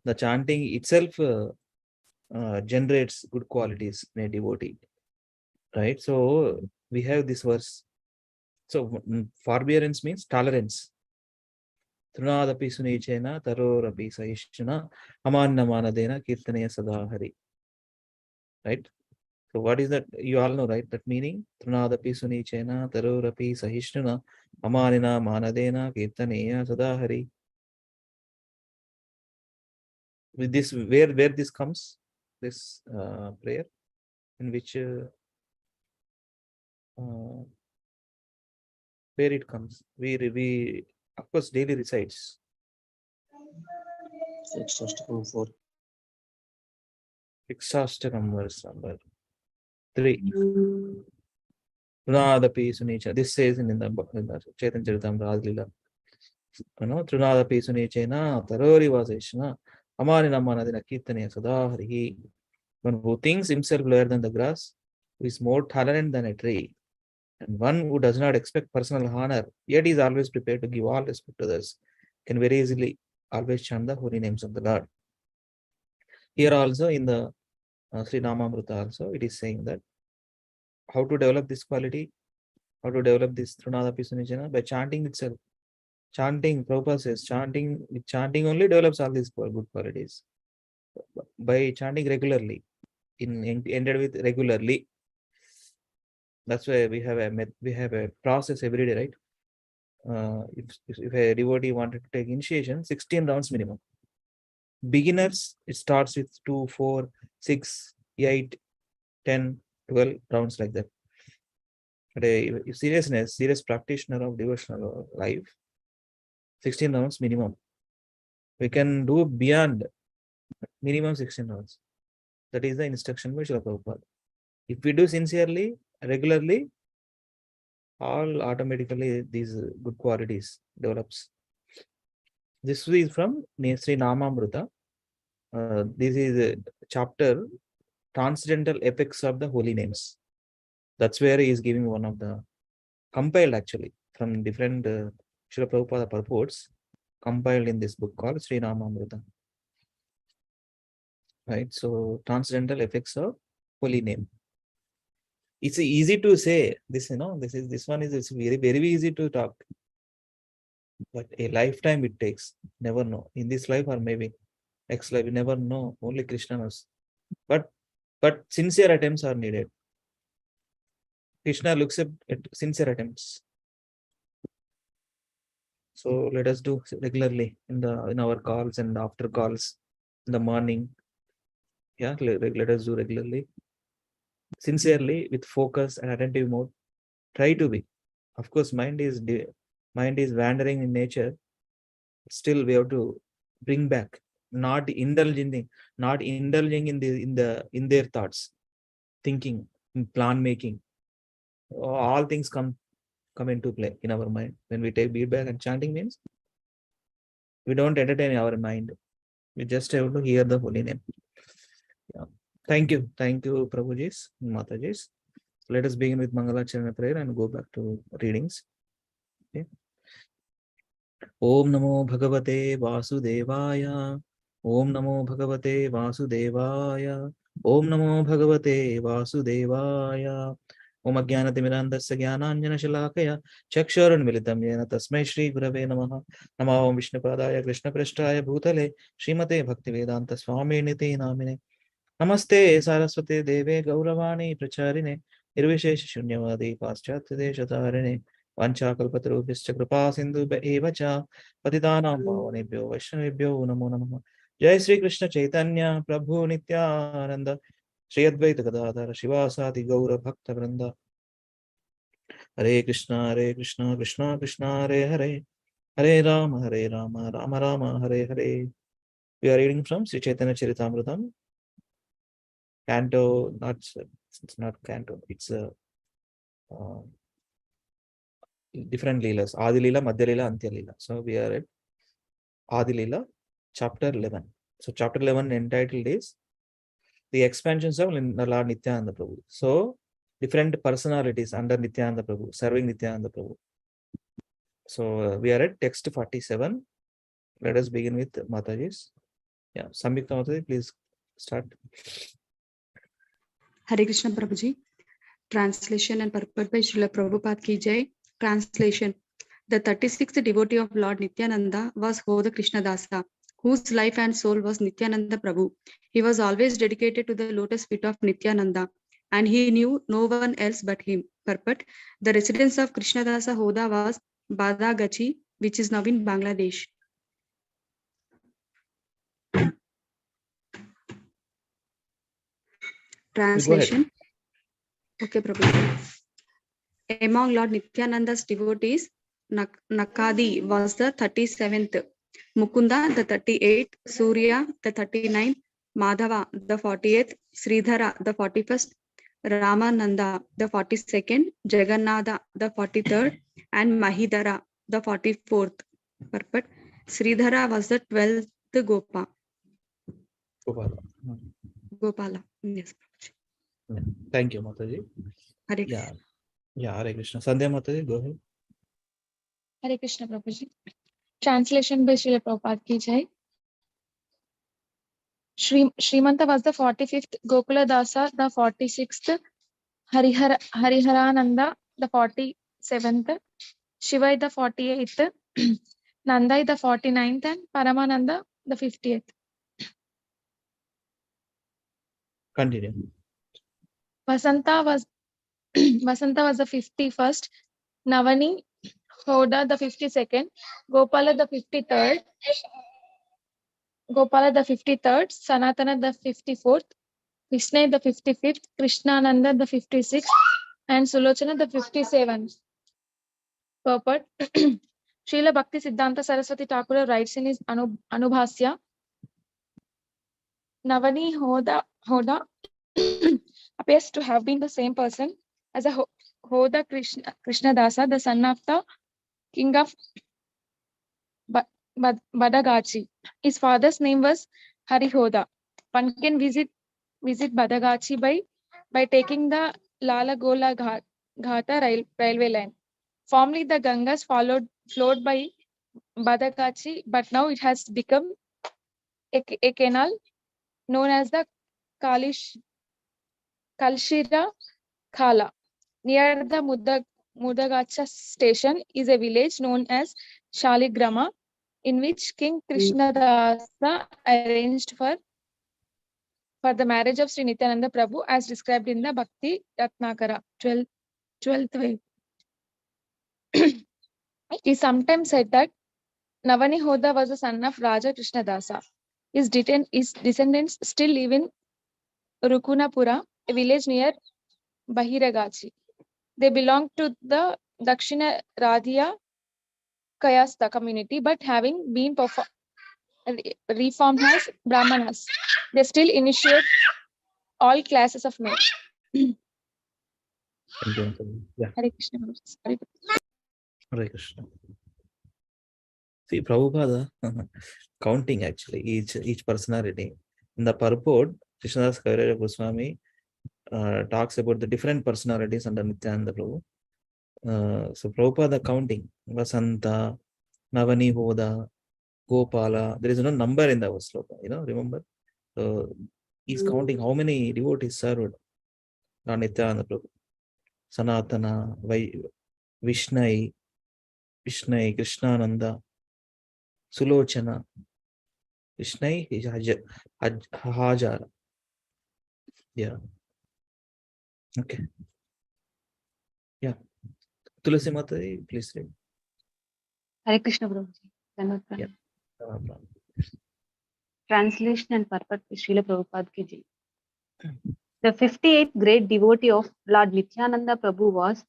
The chanting itself generates good qualities in a devotee, right? So we have this verse. So forbearance means tolerance. Trunadapi sunichena tarorapi sahishchana amannamanadena kirtanaya sadahari. Right? So what is that? You all know, right? That meaning? Trunadapi sunichena tarorapi sahishchana amanina manadena kirtanaya sadahari. With this, where this comes? This prayer in which where it comes? We of course daily recites. 6 verse number 3. Trunadapi sunicha. This says in the Chaitanya Charitamrita Lila. Trunadapi sunichena tarori vaseshna amanina manadena kirtanaya sadahari. One who thinks himself lower than the grass, who is more tolerant than a tree, and one who does not expect personal honor, yet is always prepared to give all respect to others, can very easily always chant the holy names of the Lord. Here also in the Sri Namamrita also, it is saying that how to develop this quality, how to develop this Trunadapi Sunichana by chanting itself. Chanting, Prabhupada says, chanting only develops all these good qualities. By chanting regularly, ended with regularly. That's why we have a process every day, right? If a devotee wanted to take initiation, 16 rounds minimum. Beginners, it starts with 2, 4, 6, 8, 10, 12 rounds like that. But a serious practitioner of devotional life, 16 rounds minimum. We can do beyond minimum 16 rounds. That is the instruction by Srila Prabhupada. If we do sincerely, regularly, all automatically these good qualities develops. This is from Sri Namamrita. This is a chapter, Transcendental Effects of the Holy Names. That's where he is giving one of the compiled actually from different Srila Prabhupada purports, compiled in this book called Sri Namamrita. Right, so transcendental effects of holy name. It's easy to say this, this one is very, very easy to talk. But a lifetime it takes. Never know. In this life or maybe next life, we never know. Only Krishna knows. But sincere attempts are needed. Krishna looks at sincere attempts. So let us do regularly in our calls and after calls in the morning. Yeah, let us do regularly. Sincerely, with focus and attentive mode. Try to be. Of course, mind is wandering in nature. Still, we have to bring back, not indulging in their thoughts, thinking, plan making. All things come into play in our mind when we take feedback. And chanting means we don't entertain our mind. We just have to hear the holy name. Yeah. Thank you, Prabhujis, Matajis. Let us begin with Mangalacharana prayer and go back to readings. Okay. Om Namo Bhagavate Vasudevaya. Om Namo Bhagavate Vasudevaya. Om Namo Bhagavate Vasudevaya. Om Ajnanatimirandasya Jnananjana Shalakaya Chakshurunmilitam Yena Tasmai Shri Gurave Namaha. Namo Om Vishnupadaya Krishna Prasthaya Bhutale Srimate Bhaktivedanta Swami Niti Namine. Namaste Saraswate Deve Gauravani Pracharine Nirvishesh Shunyavadi Paschatya Deshatarine Vanchakalpatarubhischa Kripa Sindhu Evacha Patitanam Pavanebhyo Vaishnavebhyo Namo Namaha. Jai Sri Krishna Chaitanya Prabhu Nityananda Shri Advaita Gadadhara Shivasati Gaura Bhakta Vrinda. Hare Krishna Krishna Krishna Hare Hare Hare Rama Rama Rama Hare Hare. We are reading from Sri Chaitanya Charitamrita. Canto, it's not canto, it's a different Leelas. Adi Leela, Madhya Leela, Antya Leela. So we are at Adi Leela, chapter 11. So chapter 11 entitled is the expansions of Lord Nityananda Prabhu. So different personalities under Nityananda Prabhu, serving Nityananda Prabhu. So we are at text 47. Let us begin with Mataji's. Yeah, Samyukta Mataji, please start. Hare Krishna Prabhuji. Translation and purport by Srila Prabhupada Ki Jai. Translation. The 36th devotee of Lord Nityananda was Hoda Krishnadasa, whose life and soul was Nityananda Prabhu. He was always dedicated to the lotus feet of Nityananda, and he knew no one else but him. Purport. The residence of Krishnadasa Hoda was Badagachi, which is now in Bangladesh. Translation. Okay, Prabhu. Among Lord Nityananda's devotees, Nakadi was the 37th, Mukunda the 38th, Surya the 39th, Madhava the 40th, Sridhara the 41st, Ramananda the 42nd, Jagannatha the 43rd, and Mahidara the 44th. Purport. Sridhara was the 12th Gopala. Yes. Yeah. Thank you, Mataji. Hare Yeah. Yeah, Hare Krishna. Sandhya Mataji, go ahead. Hare Krishna Prabhuji. Translation by Srila Prabhupada Ki Jai. Srimanta was the 45th, Gokula Dasa the 46th, Hariharananda the 47th, Shivai the 48th, Nandai the 49th, and Paramananda the 50th. Continue. Vasanta was the 51st, Navani Hoda the 52nd, Gopala the 53rd, Sanatana the 54th, Vishnu the 55th, Krishnananda the 56th, and Sulochana the 57th. Purport. Srila Bhakti Siddhanta Saraswati Thakur writes in his Anubhasya, Navani Hoda appears to have been the same person as a Hoda Krishnadasa, the son of the king of Badagachi. His father's name was Harihoda. One can visit Badagachi by taking the Lalagola Ghata railway line. Formerly, the Gangas flowed by Badagachi, but now it has become a canal known as the Kalshira Khala. Near the Mudagacha station is a village known as Shaligrama, in which King Krishnadasa arranged for the marriage of Sri Nityananda Prabhu as described in the Bhakti Ratnakara, 12th way. It is sometimes said that Navani Hoda was the son of Raja Krishnadasa. His descendants still live in Rukunapura, a village near Bahiragachi. They belong to the Dakshina Radhiya Kayastha community, but having been reformed as Brahmanas, they still initiate all classes of men. Thank you, Mataji. Yeah. Hare Krishna. Hare Krishna. See, Prabhupada counting actually each personality. In the purport, Krishnadas Kaviraj Goswami talks about the different personalities under Nityananda Prabhu. So Prabhupada counting Vasanta, Navani Hoda, Gopala. There is no number in the sloka, remember? So he's counting how many devotees served on Nityananda Prabhu. Sanatana, Vishnai, Krishnananda, Sulochana, Vishnai, Hajara. Yeah. Okay. Yeah. Tulasi Mataji, please read. Hare Krishna Prabhuji. Yeah. Translation and purport by Srila Prabhupada Ki Jai. The 58th great devotee of Lord Nityananda Prabhu was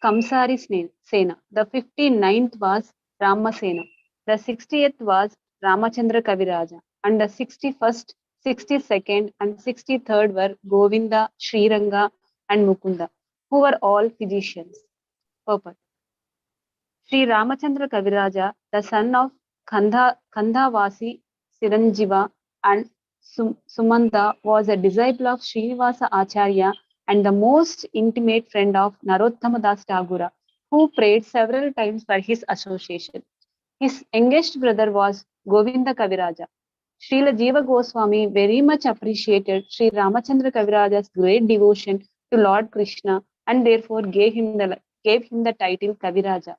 Kamsari Sena. The 59th was Ramasena. The 60th was Ramachandra Kaviraja. And the 61st, 62nd, and 63rd were Govinda, Sriranga, and Mukunda, who were all physicians. Purport. Sri Ramachandra Kaviraja, the son of Kandhavasi Siranjiva, and Sumanta was a disciple of Srinivasa Acharya and the most intimate friend of Narottama Das Tagore, who prayed several times for his association. His youngest brother was Govinda Kaviraja. Srila Jiva Goswami very much appreciated Sri Ramachandra Kaviraja's great devotion to Lord Krishna and therefore gave him the title Kaviraja.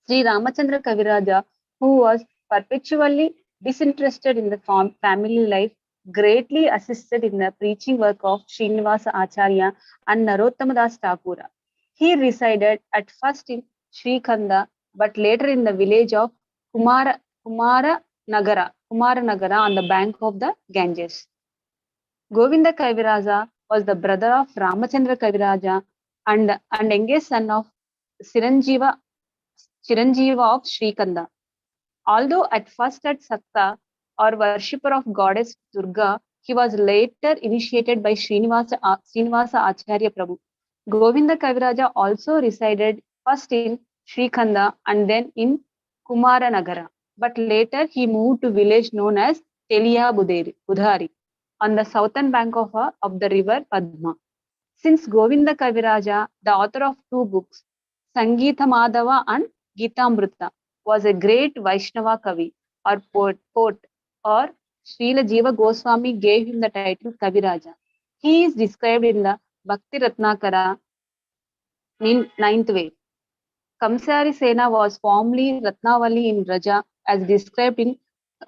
Sri Ramachandra Kaviraja, who was perpetually disinterested in the family life, greatly assisted in the preaching work of Srinivasa Acharya and Narottama Das Tagore. He resided at first in Srikhanda, but later in the village of Kumaranagara on the bank of the Ganges. Govinda Kaviraja was the brother of Ramachandra Kaviraja and youngest son of Chiranjeeva of Srikhanda. Although at first at Sakta or worshipper of goddess Durga, he was later initiated by Srinivasa Acharya Prabhu. Govinda Kaviraja also resided first in Srikhanda and then in Kumaranagara, but later he moved to village known as Telia Budhari on the southern bank of the river Padma. Since Govinda Kaviraja, the author of two books, Sangeeta Madhava and Geetamrita, was a great Vaishnava Kavi or poet, or Srila Jiva Goswami gave him the title Kaviraja. He is described in the Bhakti Ratnakara in 9th way. Kamsari Sena was formerly Ratnavali in Raja as described in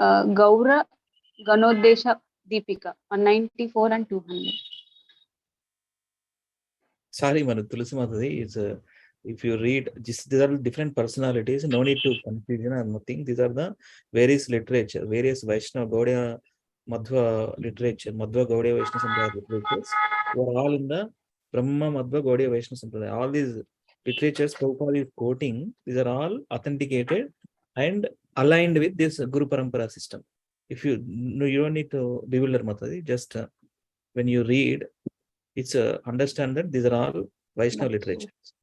Gaura Ganodesha Deepika 194 and 200. Sorry, Manu, Tulsi Mataji is if you read, these are different personalities, no need to confusion or nothing. These are the various literature, various Vaishnava Gaudiya Madhva literature, Madhva Gaudiya Vaishnava Sampradaya literatures were all in the Brahma Madhva Gaudiya Vaishnava Sampradaya. All these literatures Prabhupada is quoting, these are all authenticated and aligned with this Guru Parampara system. If you don't need to bewilder Mataji, just when you read, it's understand that these are all Vaishnava literatures.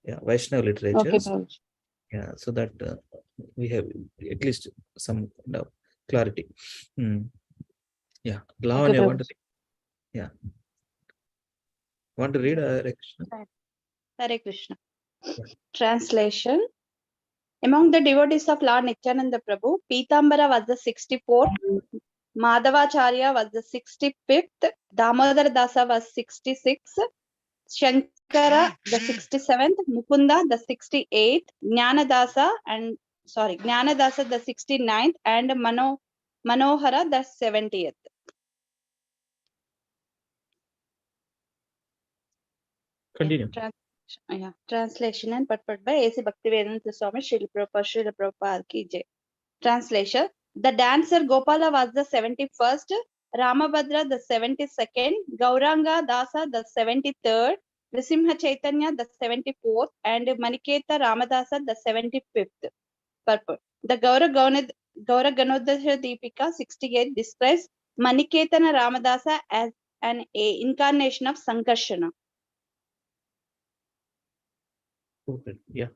Yeah, Vaishnava literatures. Okay, yeah, so that we have at least some kind of clarity. Yeah, Lavanya, okay, want to read Hare Krishna? Hare Krishna. Yeah. Translation. Among the devotees of Lord Nityananda Prabhu, Pitambara was the 64th, Madhavacharya was the 65th, Damodar Dasa was 66th, Shankara the 67th, Mukunda the 68th, Jnanadasa the 69th, and Manohara the 70th. Continue. Translation and purport by A.C. Bhaktivedanta Swami Srila Prabhupada Ki Jai. Translation. The dancer Gopala was the 71st, Ramabhadra the 72nd, Gauranga Dasa the 73rd, Nrisimha Chaitanya the 74th, and Maniketa Ramadasa the 75th. Purport. The Gaura Ganodasha Deepika 68 describes Maniketana Ramadasa as an incarnation of Sankarshana. Okay. Yeah.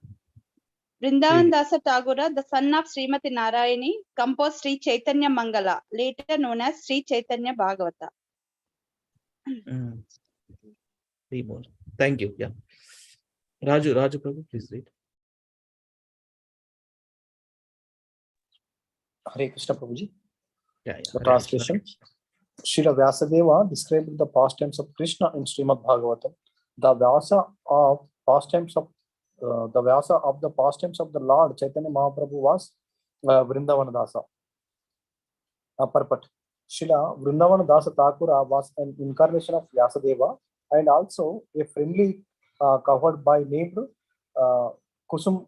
Vrindavan Dasa Tagore, the son of Srimati Narayani, composed Sri Chaitanya Mangala, later known as Sri Chaitanya Bhagavata. Three more. Thank you. Yeah. Raju Prabhu, please read. Hare Krishna Prabhuji. Yeah. The translation. Srila Vyasadeva described the pastimes of Krishna in Srimad Bhagavatam. The Vyasa of the pastimes of the Lord Chaitanya Mahaprabhu was Vrindavan Dasa. Purport. Srila Vrindavan Dasa Thakura was an incarnation of Vyasadeva and also a friendly covered by named Kusuma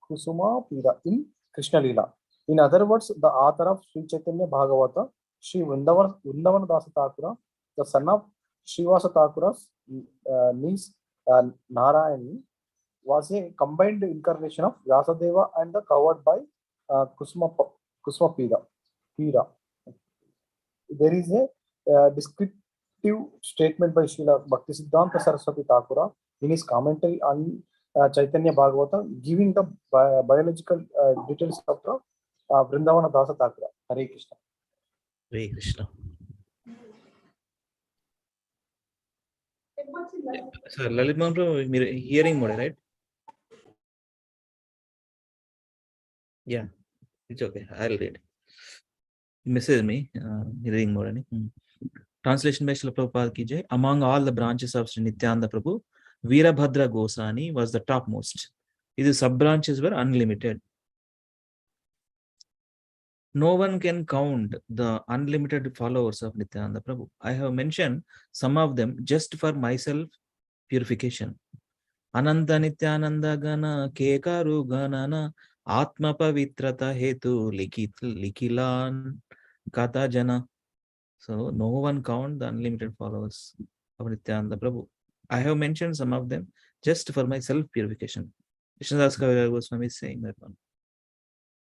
Pida in Krishna Lila. In other words, the author of Sri Chaitanya Bhagavata, Sri Vrindavan Dasa Thakura, the son of Srivasa Thakura's niece Narayani, was a combined incarnation of Vyasadeva and the covered by Kusuma Pida. There is a descriptive statement by Srila Bhaktisiddhanta Saraswati Thakura in his commentary on Chaitanya Bhagavata, giving the biological details of the Vrindavana Dasa Thakura. Hare Krishna. Hare Krishna. So Lalit Mohan Prabhu, మీరు hearing mode, right? Yeah, it's okay. I'll read. Message me, reading mode ani. Translation by Srila Prabhupada ki jai. Among all the branches of Sri Nityananda Prabhu, Veerabhadra Goswami was the topmost. His sub-branches were unlimited. No one can count the unlimited followers of Nityananda Prabhu. I have mentioned some of them just for myself purification. Ananta Nityananda Gana Kekaru Ganana Atma Pavitrata Hetu Likilan Kata Jana. So no one count the unlimited followers of Nityananda Prabhu. I have mentioned some of them just for my self purification. Krishnadas Kaviraj Goswami is saying that one.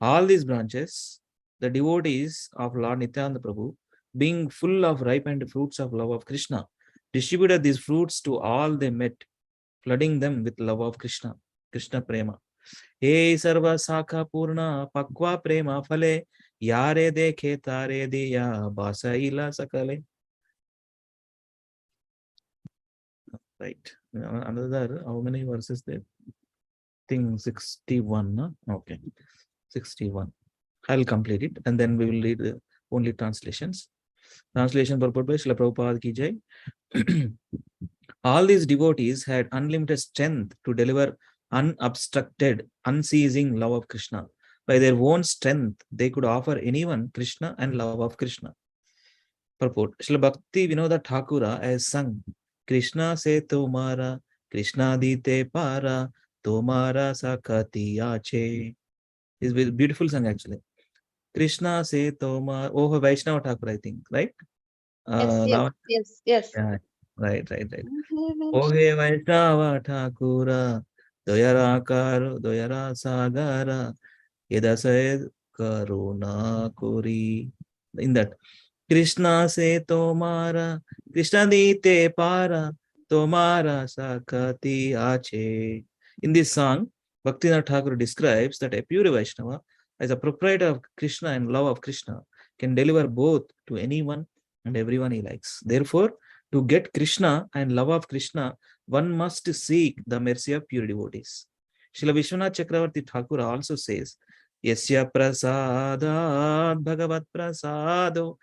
All these branches, the devotees of Lord Nityananda Prabhu, being full of ripened fruits of love of Krishna, distributed these fruits to all they met, flooding them with love of Krishna, Krishna Prema. Hey Sarva Sakha Purna Pakwa Prema Phale Yare Dekhe Tare Diya Basaila Sakale. Right. Another, how many verses there? I think 61. No? Okay. 61. I'll complete it and then we will read only translations. Translation purport by Srila Prabhupada ki jai. All these devotees had unlimited strength to deliver unobstructed, unceasing love of Krishna. By their own strength, they could offer anyone Krishna and love of Krishna. Purport. Srila Bhakti Vinoda Thakura has sung, Krishna se tomara, Krishna dite para, tomara sakati ache. It's a beautiful song actually. Krishna se tomar, oh Vaishnava Thakur, I think, right? Yes. Yeah, right. Oh hey Vaishnava Thakura, Doyara Sagara, Yedasayed Karuna Kuri. In that, Krishna se tomara, Krishna dite para, tomara sakati ache. In this song, Bhaktinath Thakur describes that a pure Vaishnava, as a proprietor of Krishna and love of Krishna, can deliver both to anyone and everyone he likes. Therefore, to get Krishna and love of Krishna, one must seek the mercy of pure devotees. Srila Vishwanath Chakravarti Thakur also says, Yasya prasadat bhagavat prasado,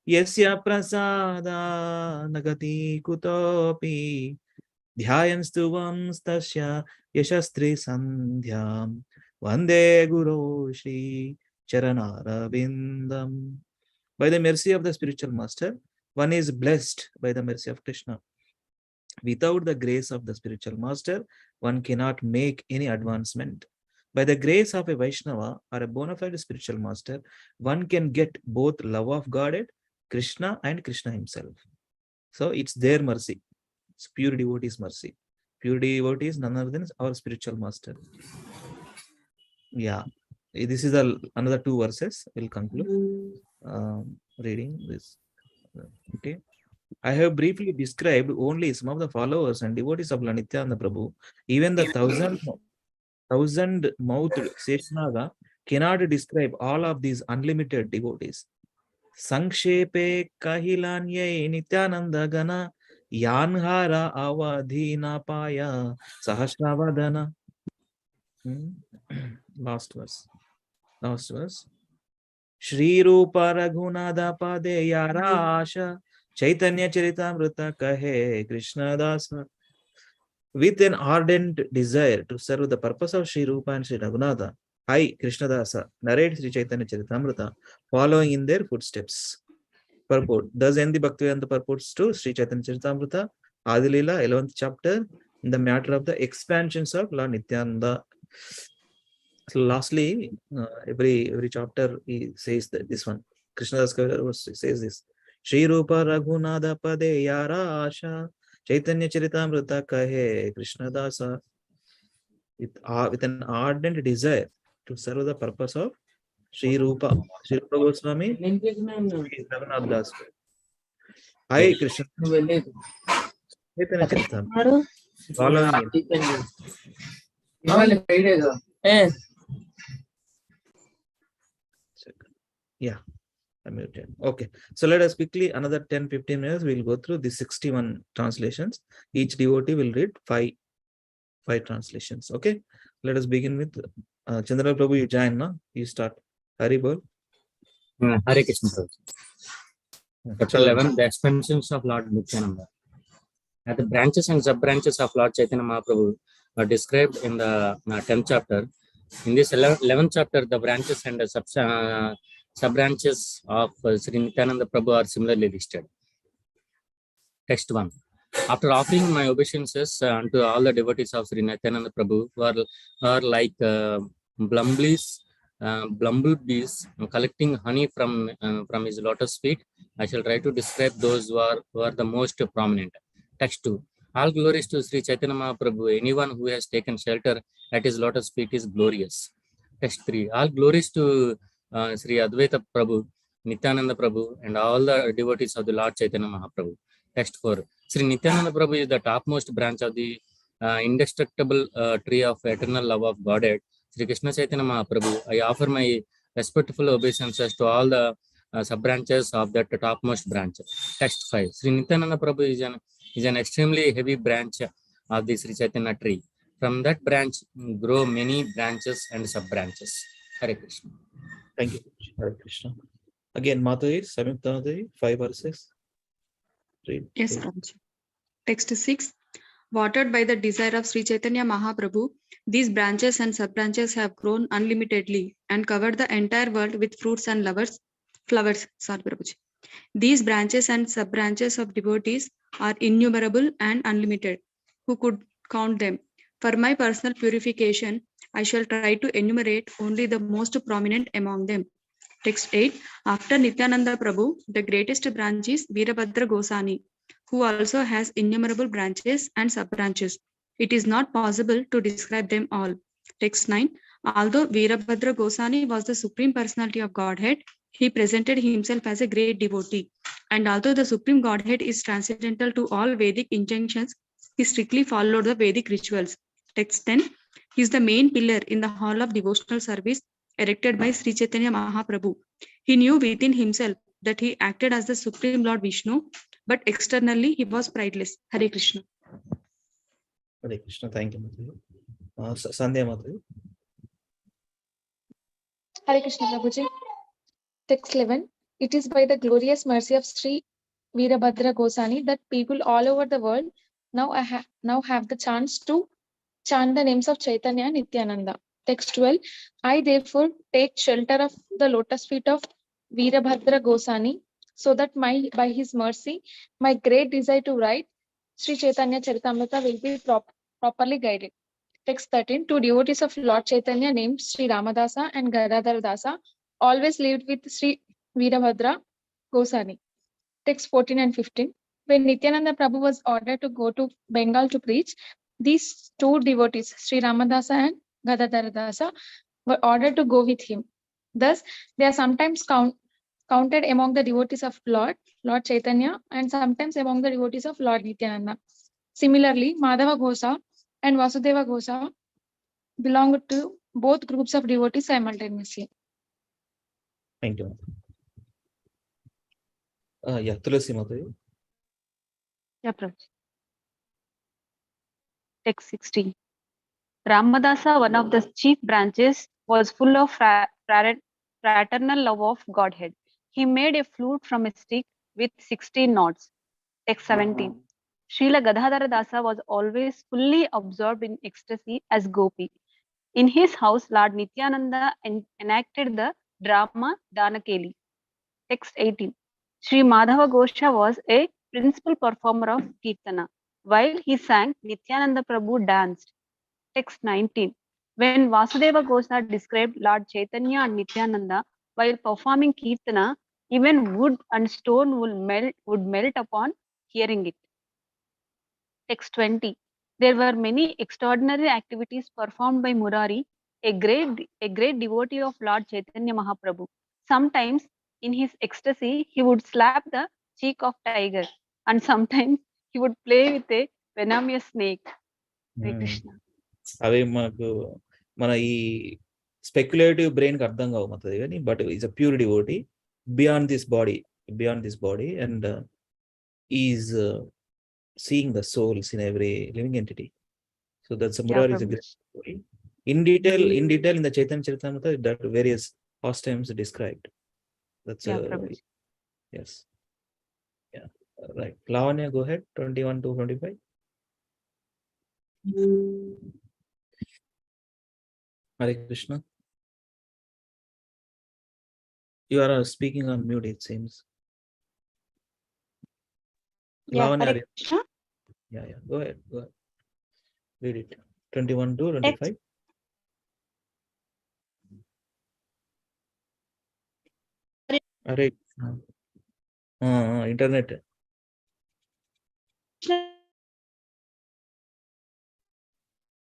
Yasya prasada nagati kutopi, Dhyayanstuvam stasya yashastri sandhyam, Vande Guru Shri Charanarabindam. By the mercy of the spiritual master, one is blessed by the mercy of Krishna. Without the grace of the spiritual master, one cannot make any advancement. By the grace of a Vaishnava or a bona fide spiritual master, one can get both love of Godhead, Krishna and Krishna himself. So it's their mercy. It's pure devotee's mercy. Pure devotee is none other than our spiritual master. Yeah. This is another 2 verses. We'll conclude reading this. Okay. I have briefly described only some of the followers and devotees of Nityananda Prabhu. Even the thousand-mouthed Seshnaga cannot describe all of these unlimited devotees. Sankshepe kahilanye Nityananda Gana Yanhara Avadhina Paya Sahasravadana. Last verse. Shri Rupa Raghunada Pade Yarasha Chaitanya Charitamrita Kahe Krishna Dasa. With an ardent desire to serve the purpose of Shri Rupa and Shri Raghunatha, I, Krishna Dasa, narrate Sri Chaitanya Charitamrita, following in their footsteps. Purport. Thus end the Bhaktivedanta purports to Sri Chaitanya Charitamrita, Adilila, 11th chapter, in the matter of the expansions of Lord Nityananda. So lastly, every chapter he says that this one. Krishnadas Kaviraj says this. Shri Rupa Raghunatha Pade Yarasha Chaitanya Charitamrita Kahe Krishna Dasa. With an ardent desire to serve the purpose of Shri Rupa Goswami, Shri Raghunath Das. Hi Krishna Chaitanya Charitamrita. Following it. Yeah, I'm muted. Okay, so let us quickly, another 10-15 minutes, we'll go through the 61 translations. Each devotee will read five translations. Okay, let us begin with Chandra Prabhu. You join, na? You start. Hari bol. Hare Krishna. Chapter 11, the expansions of Lord Nityananda. The branches and sub-branches of Lord Chaitanya Mahaprabhu are described in the 10th chapter. In this 11th chapter, the branches and the sub-branches of Sri Nityananda Prabhu are similarly listed. Text 1. After offering my obeisances unto all the devotees of Sri Nityananda Prabhu, who are like bumblebees collecting honey from his lotus feet, I shall try to describe those who are the most prominent. Text 2. All glories to Sri Chaitanya Mahaprabhu. Anyone who has taken shelter at his lotus feet is glorious. Text 3. All glories to Sri Advaita Prabhu, Nityananda Prabhu, and all the devotees of the Lord Chaitanya Mahaprabhu. Text 4. Sri Nityananda Prabhu is the topmost branch of the indestructible tree of eternal love of Godhead, Sri Krishna Chaitanya Mahaprabhu. I offer my respectful obeisances to all the sub-branches of that topmost branch. Text 5. Sri Nityananda Prabhu is an extremely heavy branch of the Sri Chaitanya tree. From that branch grow many branches and sub-branches. Hare Krishna. Thank you. Hare Krishna. Again, Mataji, Samyukta Mataji, 5 verses. Read. Yes, Prabhuji. Text 6. Watered by the desire of Sri Chaitanya Mahaprabhu, these branches and sub-branches have grown unlimitedly and covered the entire world with fruits and flowers. Sorry, Prabhuji. These branches and sub-branches of devotees are innumerable and unlimited. Who could count them? For my personal purification, I shall try to enumerate only the most prominent among them. Text 8. After Nityananda Prabhu, the greatest branch is Veerabhadra Goswami, who also has innumerable branches and sub-branches. It is not possible to describe them all. Text 9. Although Veerabhadra Goswami was the Supreme Personality of Godhead, he presented himself as a great devotee. And although the Supreme Godhead is transcendental to all Vedic injunctions, he strictly followed the Vedic rituals. Text 10. He is the main pillar in the hall of devotional service erected by Sri Chaitanya Mahaprabhu. He knew within himself that he acted as the Supreme Lord Vishnu, but externally he was prideless. Hare Krishna. Hare Krishna. Thank you, Mataji. Sandhya Mataji. Hare Krishna Prabhuji. Text 11. It is by the glorious mercy of Sri Veerabhadra Goswami that people all over the world now have the chance to chant the names of Chaitanya and Nityananda. Text 12. I therefore take shelter of the lotus feet of Veerabhadra Goswami, so that by his mercy, my great desire to write Sri Chaitanya Charitamrita will be properly guided. Text 13. Two devotees of Lord Chaitanya named Sri Ramadasa and Gadadhar Dasa always lived with Sri Veerabhadra Goswami. Text 14 and 15. When Nityananda Prabhu was ordered to go to Bengal to preach, these two devotees, Sri Ramadasa and Gadadhar Dasa, were ordered to go with him. Thus, they are sometimes counted among the devotees of Lord Chaitanya, and sometimes among the devotees of Lord Nityananda. Similarly, Madhava Ghosa and Vasudeva Ghosa belonged to both groups of devotees simultaneously. Thank you. Yeah, Tulasi Mataji. Yeah, Prabhuji. Text 16. Ramadasa, one of the chief branches, was full of fraternal love of Godhead. He made a flute from a stick with 16 knots. Text 17. Srila Gadadhara Dasa was always fully absorbed in ecstasy as Gopi. In his house, Lord Nityananda enacted the drama Danakeli. Text 18. Sri Madhava Gosha was a principal performer of Kirtana. While he sang, Nityananda Prabhu danced. Text 19. When Vasudeva Gosha described Lord Chaitanya and Nityananda while performing Kirtana, even wood and stone would melt upon hearing it. Text 20. There were many extraordinary activities performed by Murari, a great devotee of Lord Chaitanya Mahaprabhu. Sometimes, in his ecstasy, he would slap the cheek of tiger, and sometimes he would play with a venomous snake. Hare Krishna. అవి మనకు మన ఈ speculative బ్రెయిన్కి అర్థం కావుతుంది కానీ but is a pure devotee beyond this body and is seeing the souls in every living entity. So that's Murari is a great story. In detail in the Chaitanya Charitamrita that various pastimes described. That's yes. Yeah. Right. Lavanya, go ahead. 21 to 25. Hare Krishna. You are speaking on mute, it seems. Lavanya, Hare Krishna. Yeah. Go ahead. Read it. 21 to 25. అరే internet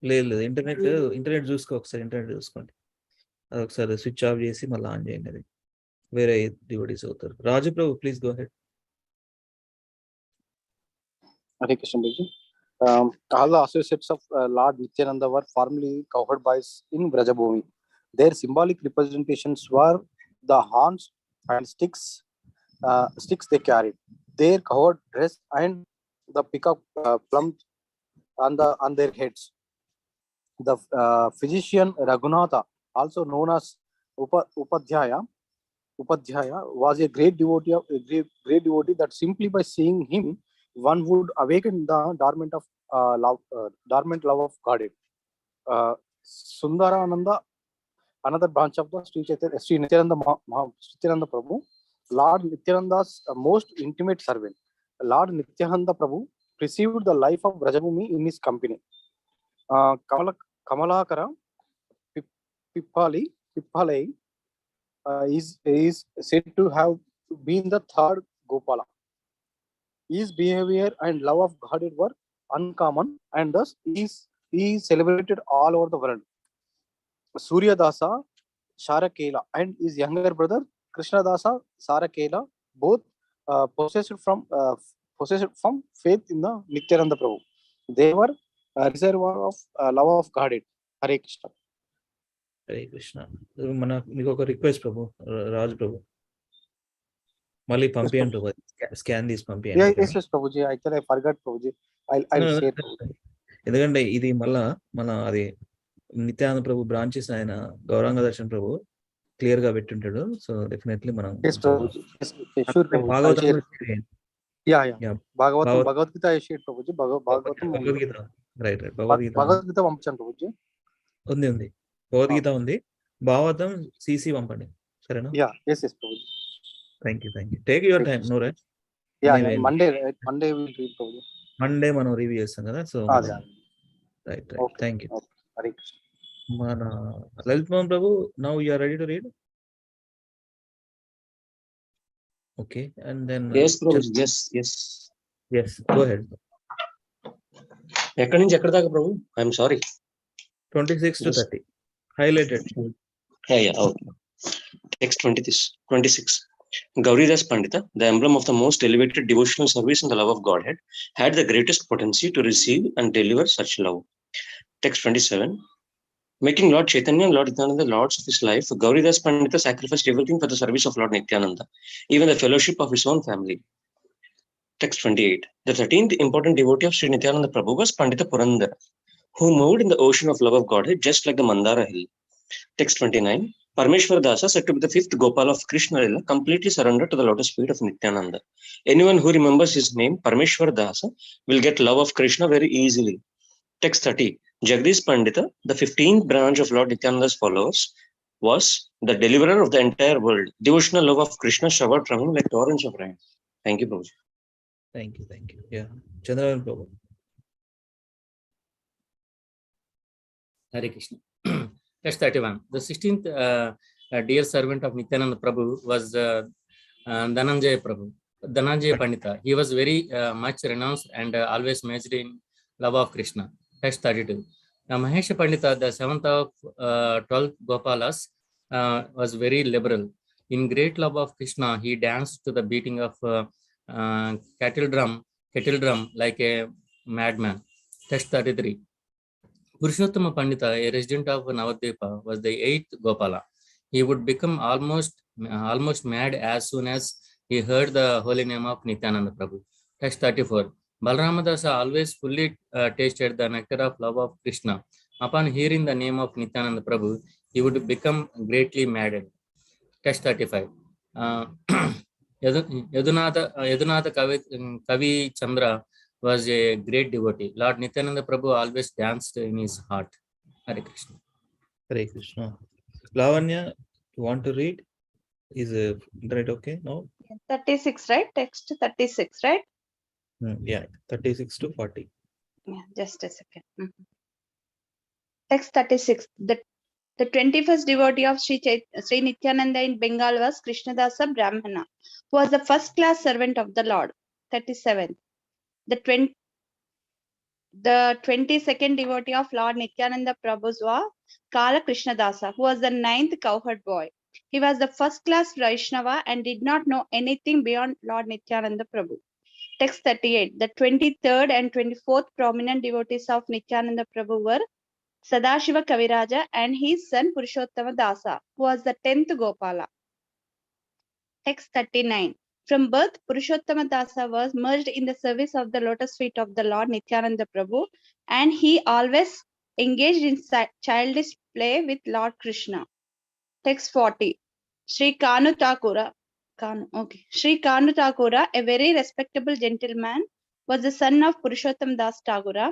లేదు internet చూసుకో, ఒకసారి internet చూసుకోండి. అది ఒకసారి switch off చేసి మళ్ళీ on చేయండి. అది వేరే డివోటీస్ అవుతారు. Raju Prabhu, please go head. Hare Krishna Biji. All the associates of Lord Nityananda were formerly covered by in Brajabhumi. Their symbolic representations were the horns and sticks they carried, their covered dress, and the pickup plumes on their heads. The physician Raghunatha, also known as Upadhyaya, was a great devotee that simply by seeing him, one would awaken the dormant love of Godhead. Sundarananda, another branch of the Sri Nityananda Prabhu, Lord Nityananda's most intimate servant. Lord Nityananda Prabhu received the life of Brajabhumi in his company. Kamalakara Pippalai is said to have been the third Gopala. His behavior and love of Godhead were uncommon, and thus he is celebrated all over the world. Suryadasa Sharakela and his younger brother Krishnadasa Sarakela both possessed from faith in the Nityananda Prabhu. They were a reservoir of love of Godhead. Hare Krishna. Hare Krishna. మీకు ఒక request ప్రభు, రాజు ప్రభు, మళ్ళీ పంపియండి ప్రభు, scan తీసి పంపియండి. ఎందుకంటే ఇది మళ్ళా మన అది నిత్యానంద ప్రభు branches ఆయన గౌరాంగ దర్శన్ ప్రభు క్లియర్ గా పెట్టుంటాడు. సో డెఫినెట్లీ మనం భగవద్గీత ఉంది, భగవద్గీత ఉంది, భాగవతం సిసి పంపండి, సరేనా? Thank you. Take your time, no rush. Monday మనం రివ్యూ చేస్తాం కదా, సో రైట్. Thank you. మన Lalit Mohan Prabhu, now you are ready to read. Okay, and then yes go ahead. ఎక్కడి నుంచి ఎక్కడ దాకా Prabhu? I'm sorry. 26 to 30 highlighted. Yeah, okay. Text 26. Gauridas Pandita, the emblem of the most elevated devotional service in the love of Godhead, had the greatest potency to receive and deliver such love. Text 27. Making Lord Chaitanya and Lord Nityananda the lords of his life, Gauridas Pandita sacrificed everything for the service of Lord Nityananda, even the fellowship of his own family. Text 28. The 13th important devotee of Sri Nityananda Prabhu was Pandita Purandara, who moved in the ocean of love of Godhead just like the Mandara hill. Text 29. Parmeshwar Dasa, said to be the fifth Gopala of Krishna Lila, completely surrendered to the lotus feet of Nityananda. Anyone who remembers his name, Parmeshwar Dasa, will get love of Krishna very easily. Text 30. Jagdish Pandita, the 15th branch of Lord Nityananda's followers, was the deliverer of the entire world. Devotional love of Krishna showered from him like torrents of rain. Thank you, Prabhuji. Thank you. Yeah, Chandravan Prabhu. Hare Krishna. Text 31. The 16th dear servant of Nityananda Prabhu was Dhananjaya Pandita. He was very much renounced and always measured in love of Krishna. Text 32. Mahesha Pandita, the 7th of 12 Gopalas, was very liberal. In great love of Krishna, he danced to the beating of kettle drum like a madman. Text 33. Purushottama Pandita, a resident of Navadvipa, was the 8th Gopala. He would become almost mad as soon as he heard the holy name of Nityananda Prabhu. Text 34. Balramadasa always fully tasted the nectar of love of Krishna. Upon hearing the name of Nityananda Prabhu, he would become greatly maddened. Text 35. Uh, Yadunatha Kavi Chandra was a great devotee. Lord Nityananda Prabhu always danced in his heart. Hare Krishna. Hare Krishna. Lavanya, you want to read? Is internet okay? No? 36, right? Text 36, right? Yeah, 36 to 40. Yeah, just a second. Text 36. The 21st devotee of Sri Nityananda in Bengal was Krishnadasa Brahmana, who was the first class servant of the Lord. 37. The 22nd devotee of Lord Nityananda Prabhu was Kala Krishnadasa, who was the 9th cowherd boy. He was the first class Vaishnava and did not know anything beyond Lord Nityananda Prabhu. Text 38. The 23rd and 24th prominent devotees of Nityananda Prabhu were Sadashiva Kaviraja and his son Purushottama Dasa, who was the 10th Gopala. Text 39. From birth, Purushottama Dasa was merged in the service of the lotus feet of the Lord Nityananda Prabhu, and he always engaged in childish play with Lord Krishna. Text 40. Sri Kanu Thakura, a very respectable gentleman, was the son of Purushottam Das Tagora.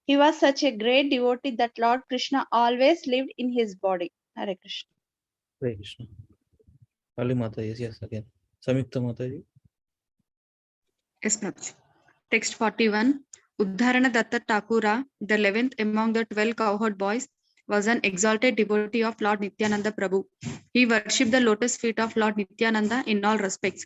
He was such a great devotee that Lord Krishna always lived in his body. Hare Krishna. Hare Krishna. Ali Mata, yes, again. Samyukta Mataji. Yes, Prabhuji. Text 41. Uddharana Datta Thakura, the 11th among the 12 cowherd boys, was an exalted devotee of Lord Nityananda Prabhu. He worshipped the lotus feet of Lord Nityananda in all respects.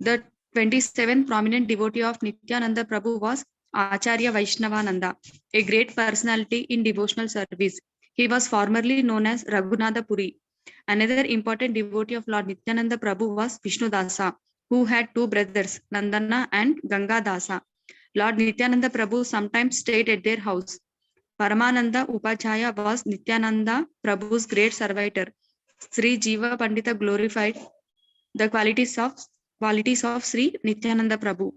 The 27th prominent devotee of Nityananda Prabhu was Acharya Vaishnavananda, a great personality in devotional service. He was formerly known as Raghunatha Puri. Another important devotee of Lord Nityananda Prabhu was Vishnudasa, who had two brothers, Nandana and Ganga Dasa. Lord Nityananda Prabhu sometimes stayed at their house. Paramananda Upachaya was Nityananda Prabhu's great servitor. Sri Jiva Pandita glorified the qualities of Sri Nityananda Prabhu.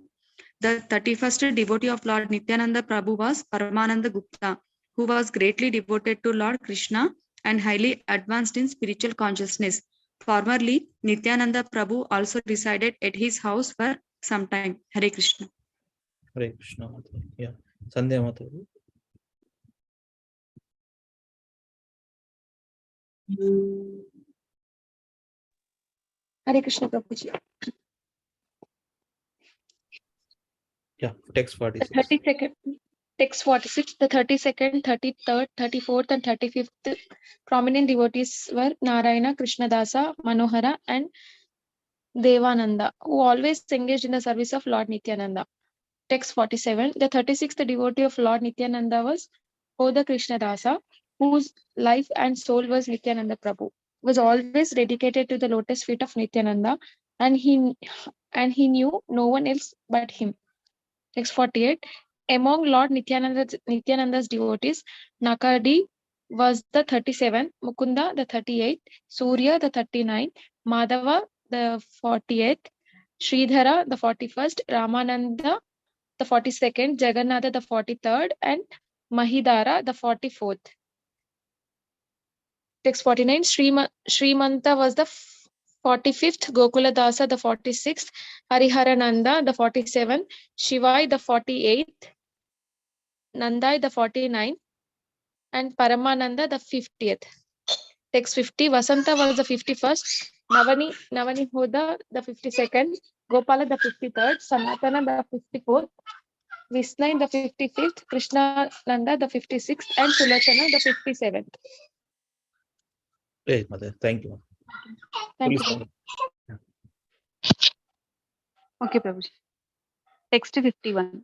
The 31st devotee of Lord Nityananda Prabhu was Paramananda Gupta, who was greatly devoted to Lord Krishna and highly advanced in spiritual consciousness. Formerly, Nityananda Prabhu also resided at his house for some time. Hare Krishna. Hare Krishna. Yeah. Sandhya Mataji. Hare Krishna Prabhuji. Yeah, text 46. 32nd, text 46, the 32nd, 33rd, 34th, and 35th prominent devotees were Narayana, Krishnadasa, Manohara, and Devananda, who always engaged in the service of Lord Nityananda. Text 47, the 36th devotee of Lord Nityananda was Oda Krishnadasa, whose life and soul was Nityananda Prabhu, was always dedicated to the lotus feet of Nityananda, and he knew no one else but him. Text 48. Among Lord Nityananda's devotees, Nakadi was the 37th, Mukunda the 38th, Surya the 39th, Madhava the 40th, Sridhara the 41st, Ramananda the 42nd, Jagannatha the 43rd, and Mahidara the 44th. Text 49. Srimanta was the 45th, Gokula Dasa the 46th, Hariharananda the 47th, Shivai the 48th, Nandai the 49th, and Paramananda the 50th. Text 50. Vasanta was the 51st, Navani Hoda the 52nd, Gopala the 53rd, Sanatana the 54th, Visnai the 55th, Krishna Nanda the 56th, and Sulachana the 57th. Hey, Mother. Thank you. Thank Please. you. Okay, Prabhuji. Text 51.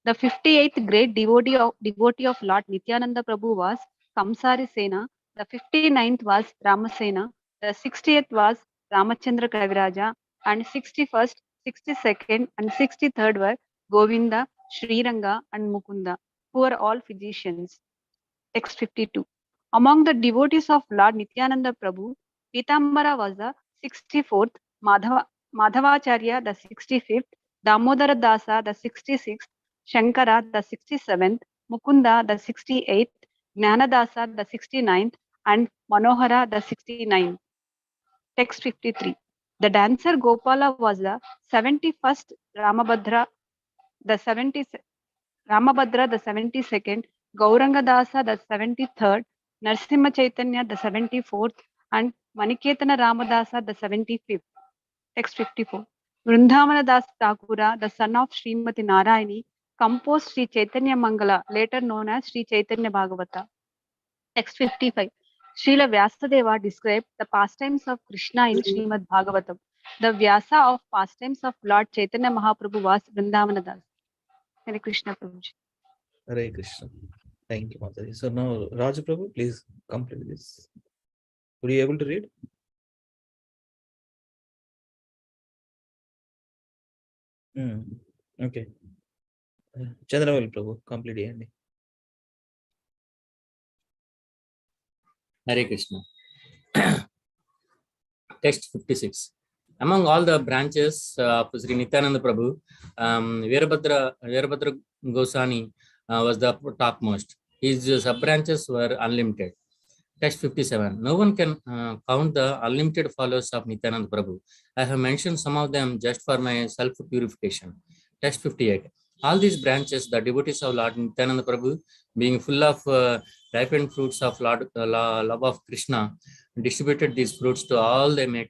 The 58th great devotee of Lord Nityananda Prabhu was Kamsari Sena. The 59th was Ramasena. The 60th was Ramachandra Kaviraja. And 61st, 62nd, and 63rd were Govinda, Sriranga, and Mukunda, who were all physicians. Text 52. Among the devotees of Lord Nityananda Prabhu, Pitambara was the 64th, Madhavacharya the 65th, Damodara Dasa the 66th, Shankara the 67th, Mukunda the 68th, Jnanadasa the 69th, and Manohara the 69th. Text 53. The dancer Gopala was the 71st, Ramabhadra the 72nd, Gauranga Dasa the 73rd, Narsimha Chaitanya the 74th, and Maniketana Ramadasa the 75th. Text 54. Vrindavana Das Thakura, the son of Srimati Narayani, composed Sri Chaitanya Mangala, later known as Sri Chaitanya Bhagavata. Text 55. Srila Vyasadeva described the pastimes of Krishna in Srimad Bhagavatam. The Vyasa of pastimes of Lord Chaitanya Mahaprabhu was Vrindavana Das. Hare Krishna Prabhuji. Hare Krishna. Thank you, Mataji. So now, Raju Prabhu, please complete this. Were you able to read? Okay. Chandraval Prabhu, complete it. Hare Krishna. Text 56. Among all the branches of Sri Nityananda Prabhu, Veerabhadra Goswami was the topmost. His sub-branches were unlimited. Text 57. No one can count the unlimited followers of Nityananda Prabhu. I have mentioned some of them just for my self-purification. Text 58. All these branches, the devotees of Lord Nityananda Prabhu, being full of ripened fruits of love of Krishna, distributed these fruits to all they met,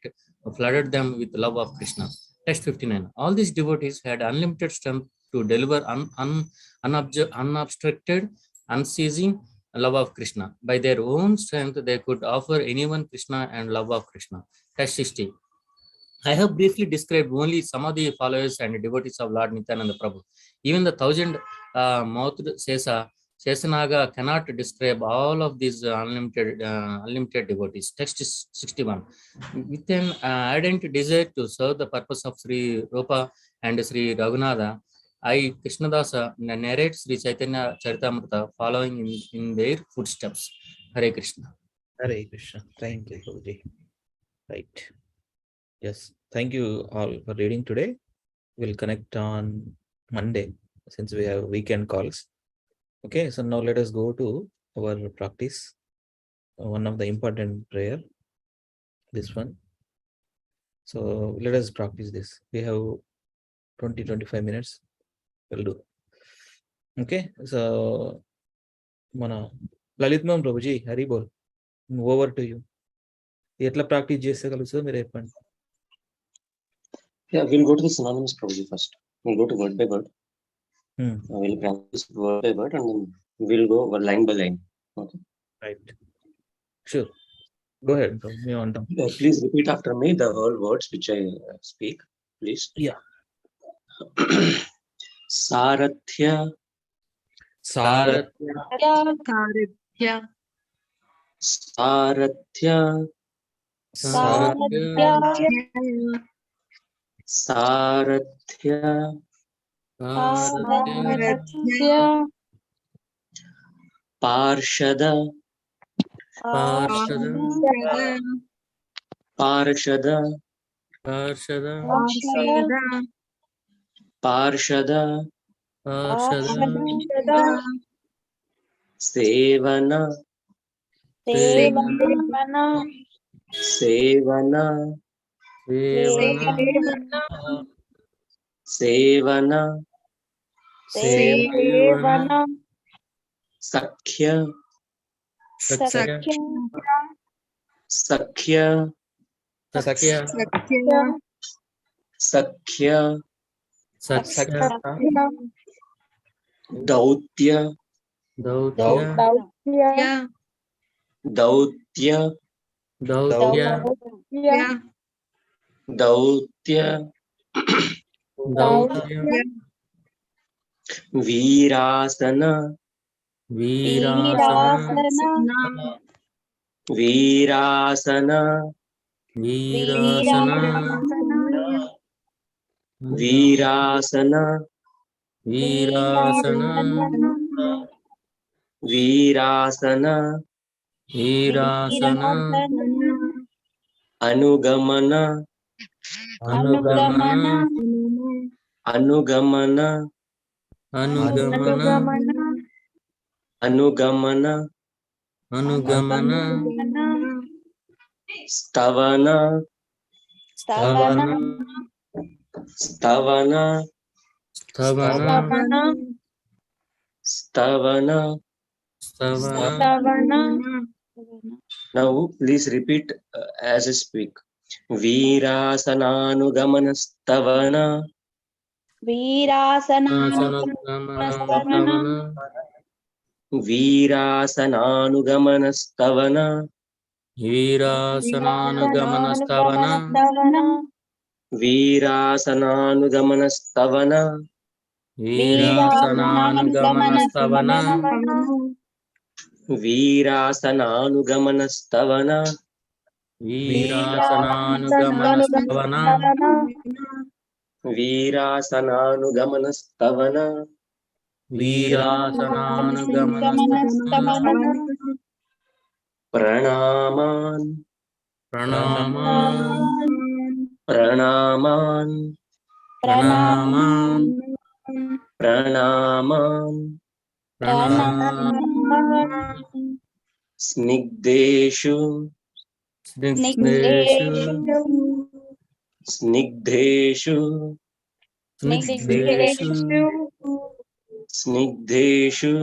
flooded them with love of Krishna. Text 59. All these devotees had unlimited strength to deliver unobstructed, unceasing love of Krishna. By their own strength, they could offer anyone Krishna and love of Krishna. Text 60. I have briefly described only some of the followers and devotees of Lord Nityananda Prabhu. Even the 1,000-mouthed Sesanaga cannot describe all of these unlimited devotees. Text is 61. With an ardent desire to serve the purpose of Sri Rupa and Sri Raghunatha, I, Krishnadasa, narrate Sri Chaitanya Charitamrita following in their footsteps. Hare Krishna. Hare Krishna. Thank you, Prabhuji. Right. Yes. Thank you all for reading today. We'll connect on Monday since we have weekend calls. Okay. So now let us go to our practice. One of the important prayer. This one. So let us practice this. We have 20-25 minutes. We'll do. Okay. So Mana Lalitmam Prabhuji, Hari Bol. Over to you. Etla practice chesagalachu mere cheppandi. Yeah, we'll go to the synonymous Prabhuji first. We'll go to word by word. We'll practice word by word and then we'll go line by line. Okay. Right. Sure. Go ahead. Please repeat after me the whole words which I speak, please. Yeah. Sarathya. Saratya. Sarathya. Sarathya. Parshada. Sevana. Sakhya. Dautya. Virasana. Virasana. Virasana. Anugamana. Anugamana. Anugamana. Anugamana. Anugamana. Anugamana. Stavana. Stavana. Stavana. Stavana. Stavana. Stavana. Now please repeat as I speak. Virasananugamanas stavana. Anugamana. Stavana. Virasananugamanas stavana. Virasananugama stavana. Virasananugamanas stavana. Virasananugama stavana. Virasananugamanas stavana. Virasananugama stavana. Virasananugamanas stavana. Virasananugama stavana. Pranaman. Pranaman. Pranaman. Pranaman. Pranaman. Pranaman. Snigdeshu. Snigdeshu. Snigdeshu. Snigdeshu. Snigdeshu.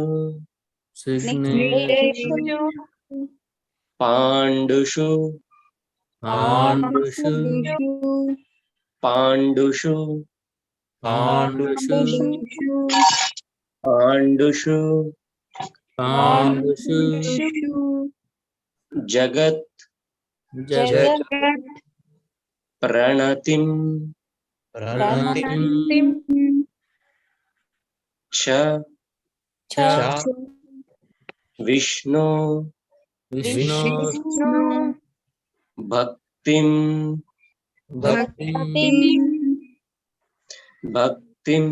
Snigdeshu. Pandushu. Pandushu. Pandushu. Pandushu. Pandushu. Pandushu. Jagat. Jagat. Pranatim. Pranatim. Cha. Cha. Vishnu. Vishnu. Bhaktim. Bhaktim. Bhaktim.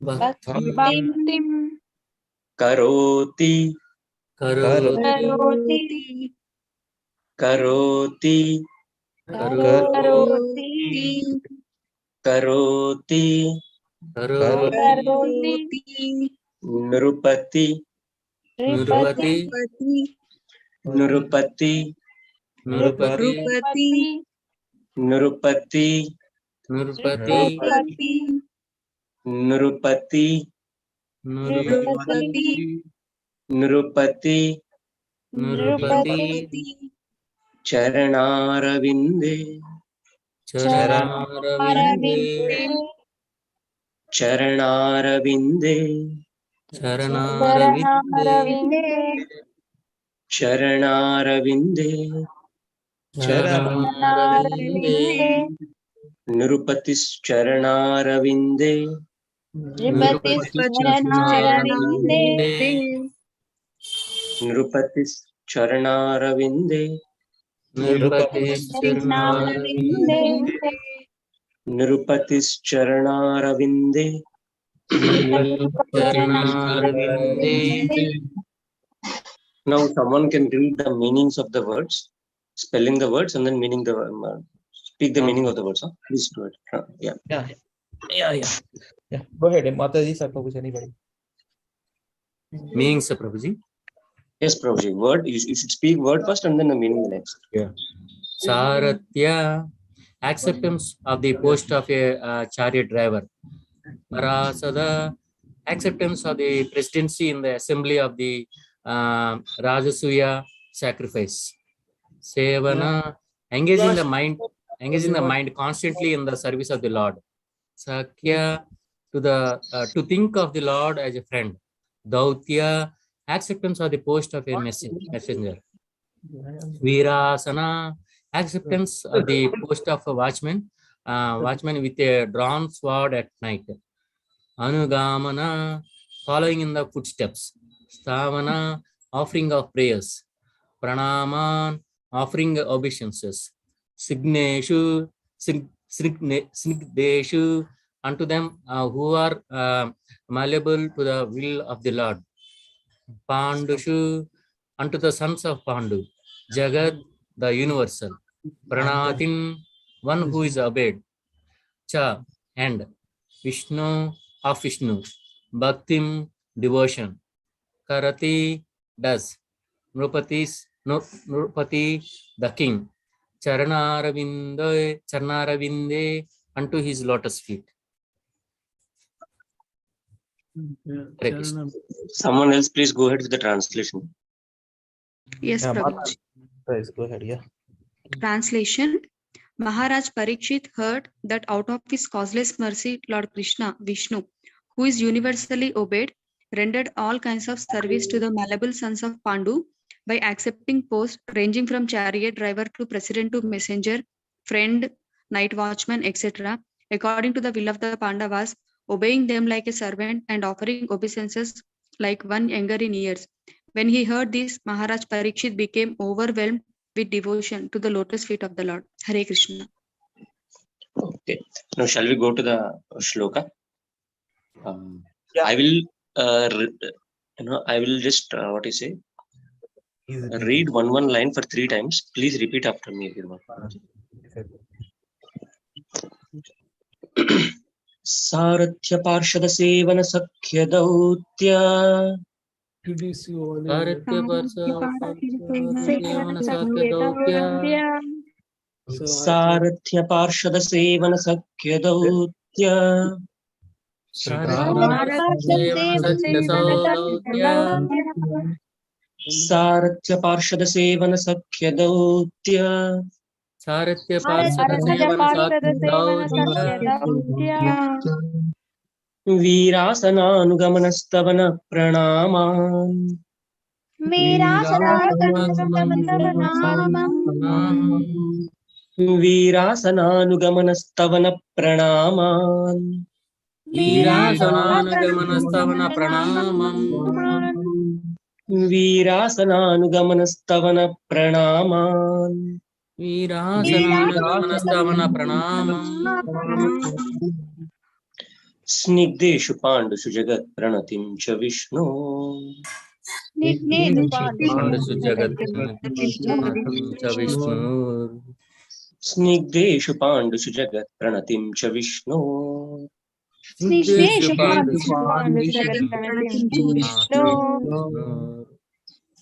Bhaktim. Karoti. Karoti. Karoti. Karoti. Karoti. Karoti. Nrupati. Nrupati. Nrupati. Nrupati. Nrupati. Nrupati. Nrupati. Nrupati. Nrupati. Nrupati. Charanarvinde. Charanarvinde. Charanarvinde. Charanarvinde. Charanarvinde. Charanarvinde. Nirupatis Charanarvinde. Nirupatis Charanarvinde. Nirupatis Charanarvinde. Nirupatis Charanarvinde. Nirupatis Charanarvinde. Nirupatis Charanarvinde. Now someone can read the meanings of the words, spelling the words and then meaning the speak the meaning of the words. Huh? Please do it. Yeah. Go ahead, Mataji, sir, Prabhuji, anybody. Meanings, Prabhuji. Yes, Prabhuji. Word, you should speak word first and then the meaning the next. Yeah. Saratya, acceptance of the post of a chariot driver. Parasada, acceptance of the presidency in the assembly of the Rajasuya sacrifice. Sevana, engaging the mind constantly in the service of the Lord. Sakya, to think of the Lord as a friend. Dautya, acceptance of the post of a messenger. Virasana, acceptance of the post of a watchman with a drawn sword at night. Anugamana, following in the footsteps. Stavana, offering of prayers. Pranaman, offering obeisances. Signeshu, Snigdeshu, unto them who are malleable to the will of the Lord. Pandushu, unto the sons of Pandu, Jagad, the universal, Pranatin, one who is obeyed, Cha, and Vishnu of Vishnu, Bhaktim, devotion, Karati, does, Nrupati, the king, Charanaravinda, unto his lotus feet. Hare Krishna. Someone else, please go ahead with the translation. Yes, Yeah, Prabhuji. Guys, go ahead. Yeah. Translation. Maharaj Parikshit heard that out of his causeless mercy, Lord Krishna, Vishnu, who is universally obeyed, rendered all kinds of service to the malleable sons of Pandu by accepting posts ranging from chariot driver to president to messenger, friend, night watchman, etc., according to the will of the Pandavas, obeying them like a servant and offering obeisances like one younger in years. When he heard this, Maharaj Parikshit became overwhelmed with devotion to the lotus feet of the Lord. Hare Krishna. Okay. Now, shall we go to the shloka? Yeah. I will, I will just what you say. Read one line for 3 times. Please repeat after me, everyone. Sarathya Parshada Sevana Sakhya Dautya. Sarathya Parshada Sevana Sakhya Dautya. Sarathya Parshada Sevana Sakhya Dautya. Saratya Parshada Virasananugamanastavana Pranaman. Virasananugamanastavana Pranaman. Virasananugamanastavana Pranamam. Virasananugamanastavana Pranaman. Virasananugamanastavana Pranamam. Snigdeshu Pandushu Jagat Pranatim Cha Vishnu. Pandushu Jagat Pranatim Cha Vishnu. Snigdeshu Pandushu Jagat Pranatim Cha Vishnu. Snigdeshu Pandushu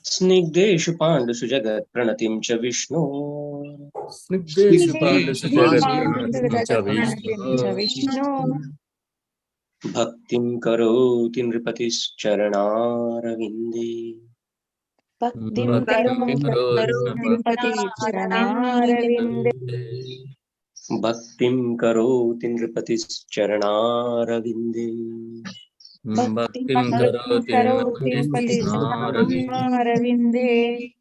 Snigdeshu Pandushu Jagat Pranatim Cha Vishnu. Snigdeshu Pandushu Jagat Pranatim Cha Vishnu. Bhaktim Karoti Nripatis Charanaravinde. Bhaktim Karoti Nripatis Charanaravinde. Bhaktim Karoti Nripatis Bhaktim Karoti Nripatis Charanaravinde.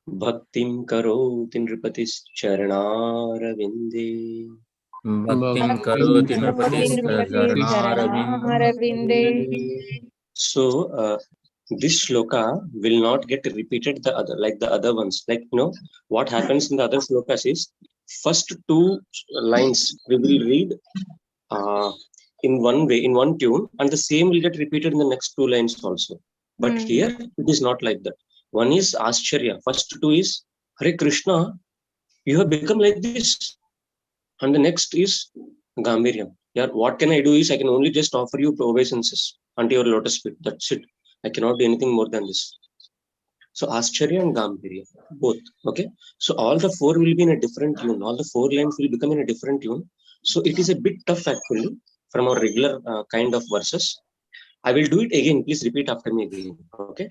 Bhaktim Karoti Nripatis Charanaravinde. So this shloka will not get repeated the other like the other ones. Like what happens in the other shlokas is first 2 lines we will read in one way, in one tune, and the same will get repeated in the next 2 lines also. But here it is not like that. One is Ascharya. First 2 is Hare Krishna, you have become like this. And the next is Gambhiryam. Yeah, what can I do is I can only just offer you obeisances unto your lotus feet. That's it. I cannot do anything more than this. So Ascharya and Gambhirya, both. Okay. So all the 4 will be in a different tune. All the 4 lines will become in a different tune. So it is a bit tough actually from our regular kind of verses. I will do it again. Please repeat after me again. Okay.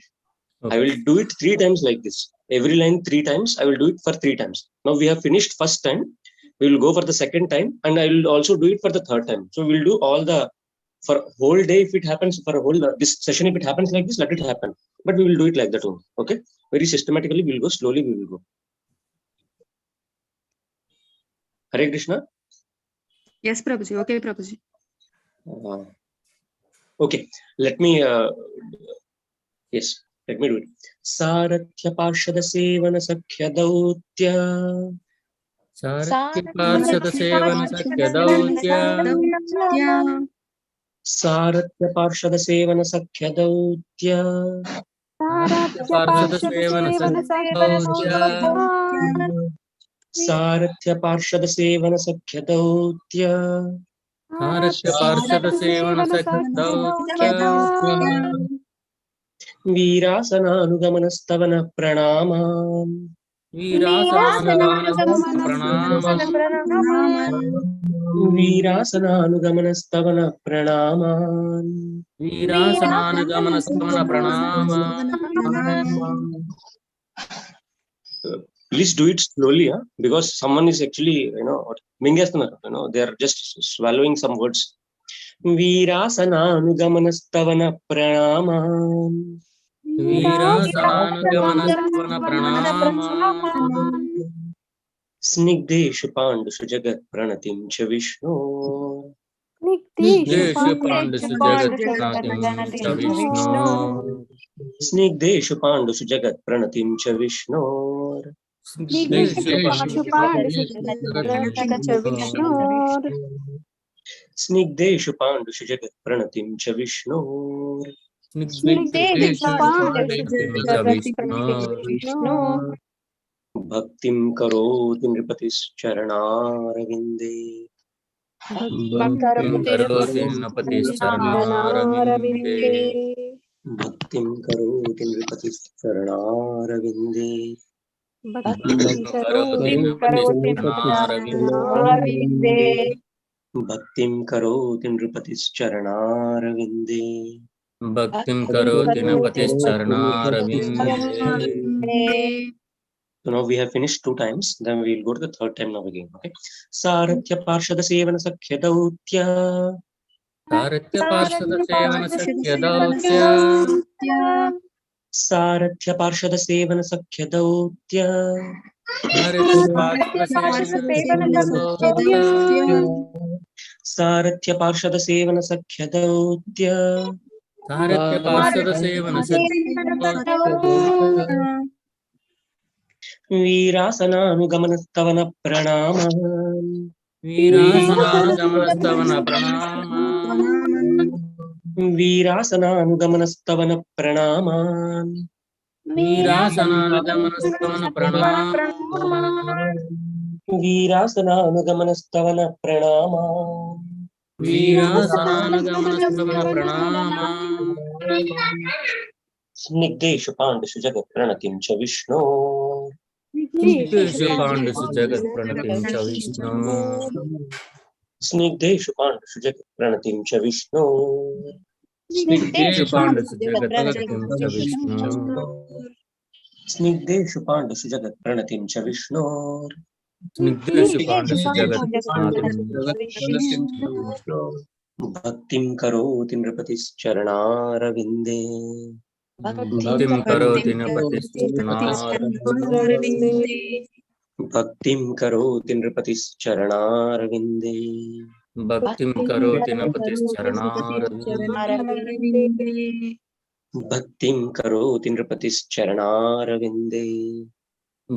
I will do it 3 times like this. Every line 3 times. I will do it for 3 times. Now we have finished first time. We will go for the second time, and I will also do it for the third time. So we will do all the for whole day. If it happens for a whole this session, if it happens like this, let it happen. But we will do it like that only. Okay. Very systematically, we will go slowly. We will go. Hare Krishna. Yes, Prabhuji. Okay, Prabhuji. Okay. Let me. Yes. Let me do it. Sarathya Parshada Sevana Sakhya Dautya. Sarathya Parshada Sevana Sakhya Dautya. Sarathya Parshada Sevana Sakhya Dautya. सारथ्य पार्षद सेवन सख्यदौत्य सारथ्य पार्षद सेवन सख्यदौत्य सारथ्य पार्षद सेवन सख्यदौत्य वीरासनानुगमनस्तवन प्रणामान् वीरासनानुगमनस्तवन प्रणामान् वीरासनानुगमनस्तवन प्रणामान् वीरासनानुगमनस्तवन प्रणामान् Please do it slowly, because someone is actually, they are just swallowing some words. Veerasananugamanastavana pranaman. वीरासनानुगमनस्तवन प्रणामान् Snigdeshu pandushu jagat pranatim cha Vishnu. स्निग्धेषु पाण्डुषु जगत्प्रणतिं च विष्णो Snigdeshu pandushu jagat pranatim cha Vishnu. स्निग्धेषु पाण्डुषु Snigdeshu pandushu jagat pranatim cha Vishnu. स्निग्धेषु पाण्डुषु विष्णो Bhaktim karoti nripatischaranarvinde. भक्तिं करोति नृपतिश्चरणारविन्दे Bhaktim karoti nripatischaranarvinde. भक्तिं करोति नृपतिश्चरणारविन्दे Bhaktim karoti nripatischaranarvinde. भक्तिं करोति नृपतिश्चरणारविन्दे. So now we have finished 2 times. Then we will go to the 3rd time now again. Okay. Sarathya parshada sevana sakhyadautya. सारथ्य पार्षद सेवन सख्यदौत्य Sarathya parshada sevana sakhyadautya. सारथ्य पार्षद सेवन सख्यदौत्य Sarathya parshada sevana sakhyadautya. सारथ्य पार्षद सेवन सख्यदौत्य Veerasananugamanastavana pranaman. वीरासनानुगमनस्तवन प्रणामान् Veerasananugamanastavana pranaman. वीरासनानुगमनस्तवन प्रणामान् Veerasananugamanastavana pranaman. वीरासनानुगमनस्तवन प्रणामान् Snigdeshu pandushu jagat pranatim cha Vishnu. स्निग्धेषु पाण्डुषु जगत्प्रणतिं च विष्णो Snigdeshu pandushu jagat pranatim cha Vishnu. स्निग्धेषु पाण्डुषु जगत्प्रणतिं च विष्णो Snigdeshu pandushu jagat pranatim cha Vishnu. स्निग्धेषु पाण्डुषु जगत्प्रणतिं Bhaktim karoti nripatischaranarvinde. भक्तिं करोति नृपतिश्चरणारविन्दे Bhaktim karoti nripatischaranarvinde. भक्तिं करोति नृपतिश्चरणारविन्दे Bhaktim karoti nripatischaranarvinde.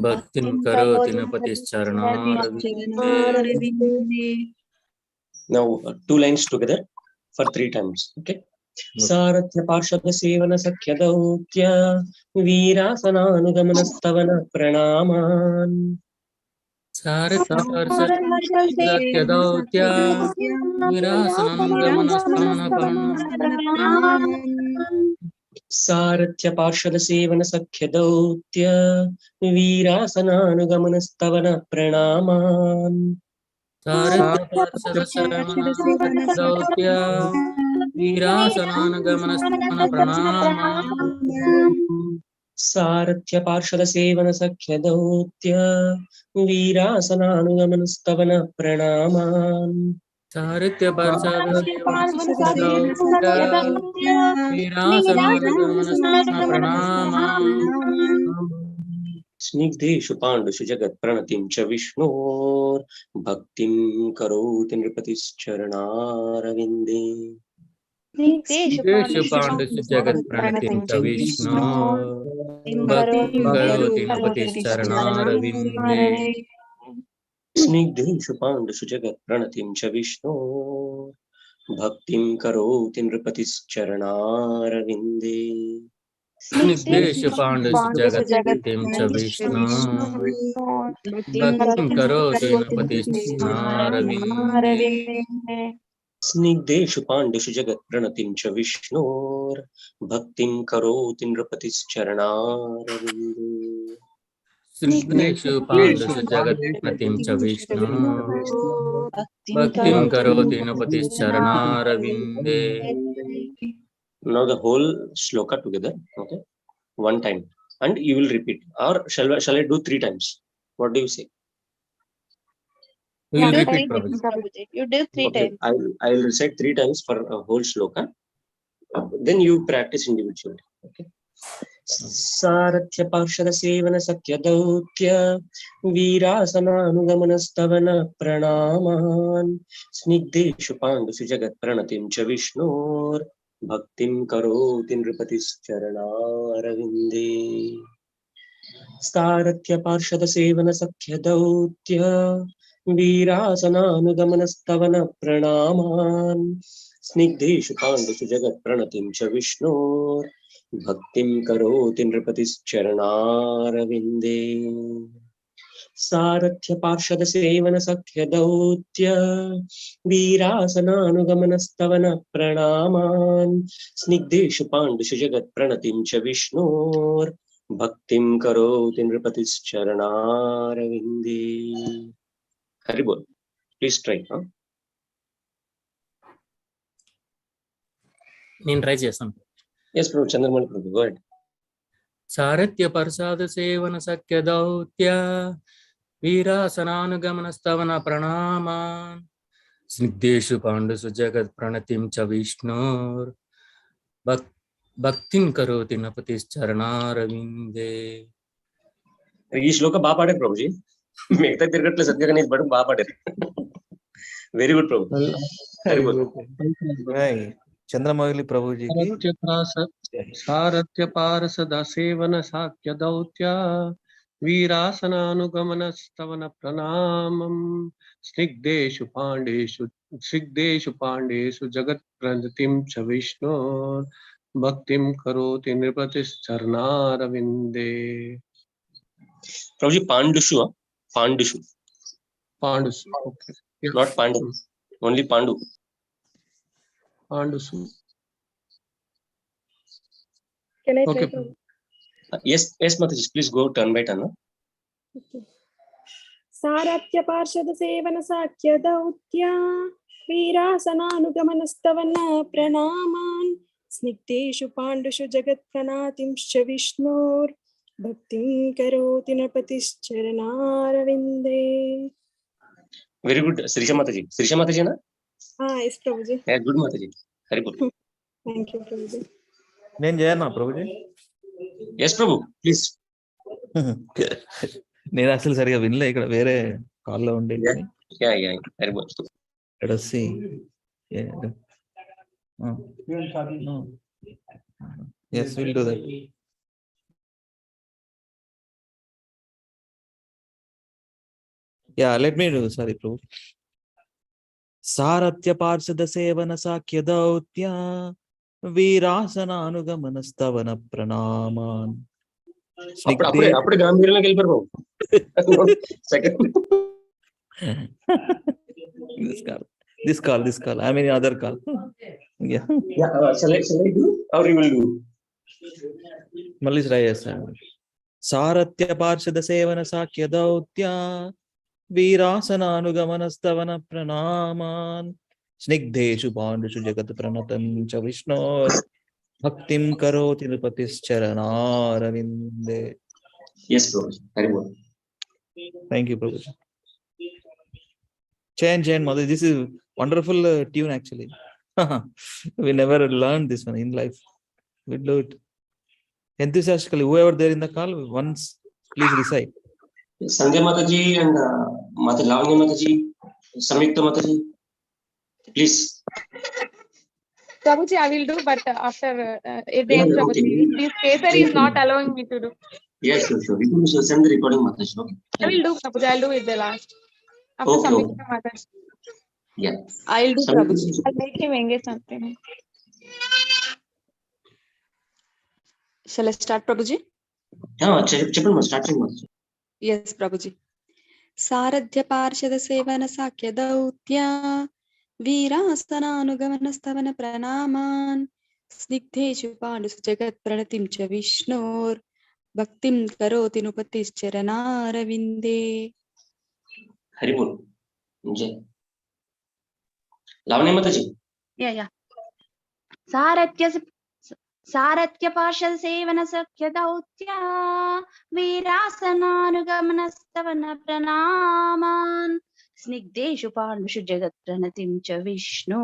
भक्तिं करोति नृपतिश्चरणारविन्दे. Now 2 lines together for 3 times. Okay. Sarathya parshada sevana sakhyadautya. Veerasananugamanastavana pranaman. सारथ्य पार्षद सख्यदौत्य वीरासनानुगमनस्तवन प्रणामान् Sarathya parshada sevana sakhyadautya. Veerasananugamanastavana pranaman. सारथ्य पार्षद सेवन सख्यदौत्य वीरासनानुगमनस्तवन प्रणामान् Sarathya parshada sevana sakhyadautya. Veerasananugamanastavana pranaman. सारथ्य पार्षद सेवन सख्यदौत्य वीरासनानुगमनस्तवन प्रणामान् Snigdeshu pandushu jagat pranatim cha Vishnu. Bhaktim karoti nripatischaranarvinde. स्निग्धेषु पाण्डुषु जगत्प्रणतिं च विष्णो भक्तिं करोति नृपतिश्चरणारविन्दे Snigdeshu pandushu jagat pranatim cha Vishnu. Bhaktim karoti nripatischaranarvinde. स्निग्धेषु पाण्डुषु जगत्पतिं च विष्णु भक्तिं करोति नृपतिश्चरणारविन्दे स्निग्धेषु पाण्डुषु जगत्प्रणतिं च विष्णोर्भक्तिं करोति नृपतिश्चरणारविन्दे स्निग्धेषु पाण्डुषु जगत्पतिं च विष्णु भक्तिं करोति नृपतिश्चरणारविन्दे. Now the whole shloka together, okay, one time, and you will repeat. Or shall I do 3 times? What do you say? You will repeat, Prabhuji. You do 3 times. I will recite 3 times for a whole shloka. Then you practice individually. Okay. सारथ्य पार्षद seven सख्य दौत्य वीरासनानुगमनस्तवन प्रणामान् स्निग्धेषु पाण्डुषु जगत् प्रणतिं च विष्णोर् भक्तिं करोति नृपतिश्चरणारविन्दे सारथ्य पार्षद seven सख्य दौत्य वीरासनानुगमनस्तवन प्रणामान् स्निग्धेषु पाण्डुषु जगत् प्रणतिं च विष्णोर् भक्तिं करोति नृपतिश्चरणारविन्दे सारथ्य पार्षद सेवन सख्य दौत्य वीरासनानुगमनस्तवन प्रणामान् स्निग्धेषु पाण्डुषु जगत् प्रणतिं च विष्णोर् भक्तिं करोति नृपतिश्चरणारविन्दे. हरि बोल. Please try. నేను ట్రై చేస్తాను. Yes, Prabhu. Chandramani Prabhu, go ahead. సారథ్య పరసాద సేవన సఖ్య దౌత్య వీరాసనానుగమనస్తవన ప్రణామాన్ స్నిగ్ధేషు పాండుసు జగత్ ప్రణతిం చ విష్ణోర్ భక్తిం కరోతి నృపతిశ్చరణారవిందే. ఈ శ్లోక బాగా పాడారు ప్రభుజీ. మిగతా తిరగట్లేదు సరిగ్గా కానీ బట్ బాగా పాడారు. వెరీ గుడ్ ప్రభు. చంద్రమౌళి ప్రభుజీకి సారథ్య పారసద సేవన సాఖ్య దౌత్య వీరాసనానుగమన స్తవన ప్రణామం స్నిగ్ధేషు పాండేషు జగత్ ప్రణతిం చ విష్ణు భక్తిం కరోతి నృపతిశ్చరణారవిందే. ప్రభుజీ పాండుషు okay, not Pandu, only Pandu. పాండుసు. Can I try, Okay. Prabhu? Yes, Mataji, please go turn by turn. Okay. सारथ्य पार्षद सेवन साख्य दौत्य वीरासनानुगमनस्तवन प्रणामान् स्निग्धेषु पाण्डुषु जगत् प्रणतिंश्च विष्णोर् भक्तिं करोति नृपतिश्चरणारविन्दे. Very good, Srisha Mataji. Srisha Mataji na? Yes, Prabhuji. Yeah, good Mataji. Hari bol. Thank you, Prabhuji. నేను చేయనా Prabhuji? Yes, Prabhu, please. నేను అసలు సరిగా వినలే, ఇక్కడ వేరే కాల్లో ఉండే. Yeah. Hari bol. Let us see. No. Yes, we'll do that. Yeah, let me do. Sorry, Prabhu. సారథ్య పార్షద సేవన Shakya దౌత్య వీరాసనానుగమనస్తవన ప్రణామాన్. అప్పుడు గాంభీర్యంలోకి వెళ్ళిపోయారు బాబు. Second. This call. I mean other call. Yeah. Shall I do or you will do? మళ్ళీ try చేస్తాను. సారథ్య పార్షద సేవన సాఖ్య దౌత్య వీరాసనానుగమనస్తవన ప్రణామాన్ స్నిగ్ధేషు పాండుషు జగత్ ప్రణతం చ విష్ణోర్ భక్తిం కరోతి నృపతిశ్చరణారవిందే. Yes, Prabhu. Hari bol. Thank you, Prabhu. Change, mother. This is wonderful tune actually. We never learned this one in life. We do it enthusiastically. Whoever there in the call, once please recite. Sanjay Mataji and Mata Lavanya Mataji, Samyukta Mataji, please. Prabhuji, I will do, but after it ends, Prabhuji. This paper is not allowing me to do. Yes, sure. You can send the recording, Mataji. Okay. I will do, Prabhuji. I'll do it the last. After Samyukta Mataji. Yeah. I'll do, Prabhuji. I'll make him engage something. Shall I start, Prabhuji? చెప్పండి start చేయండి. Yes, Prabhuji. సారథ్య పార్షద సేవన Shakya దౌత్య వీరాసనానుగమన స్తవన ప్రణామాన్ స్నిగ్ధేషు పాండుసు జగత్ ప్రణతిం చ విష్ణోర్ భక్తిం కరోతి నుపతిశ్చరణారవిందే. హరిబోల్. జై లావణ్య మాతాజీ. సారథ్య పార్షద సేవన సఖ్య దౌత్య వీరాసనానుగమన స్తవన ప్రణామాన్ స్నిగ్ధేషు పాండుషు జగత్ ప్రణతిం చ విష్ణు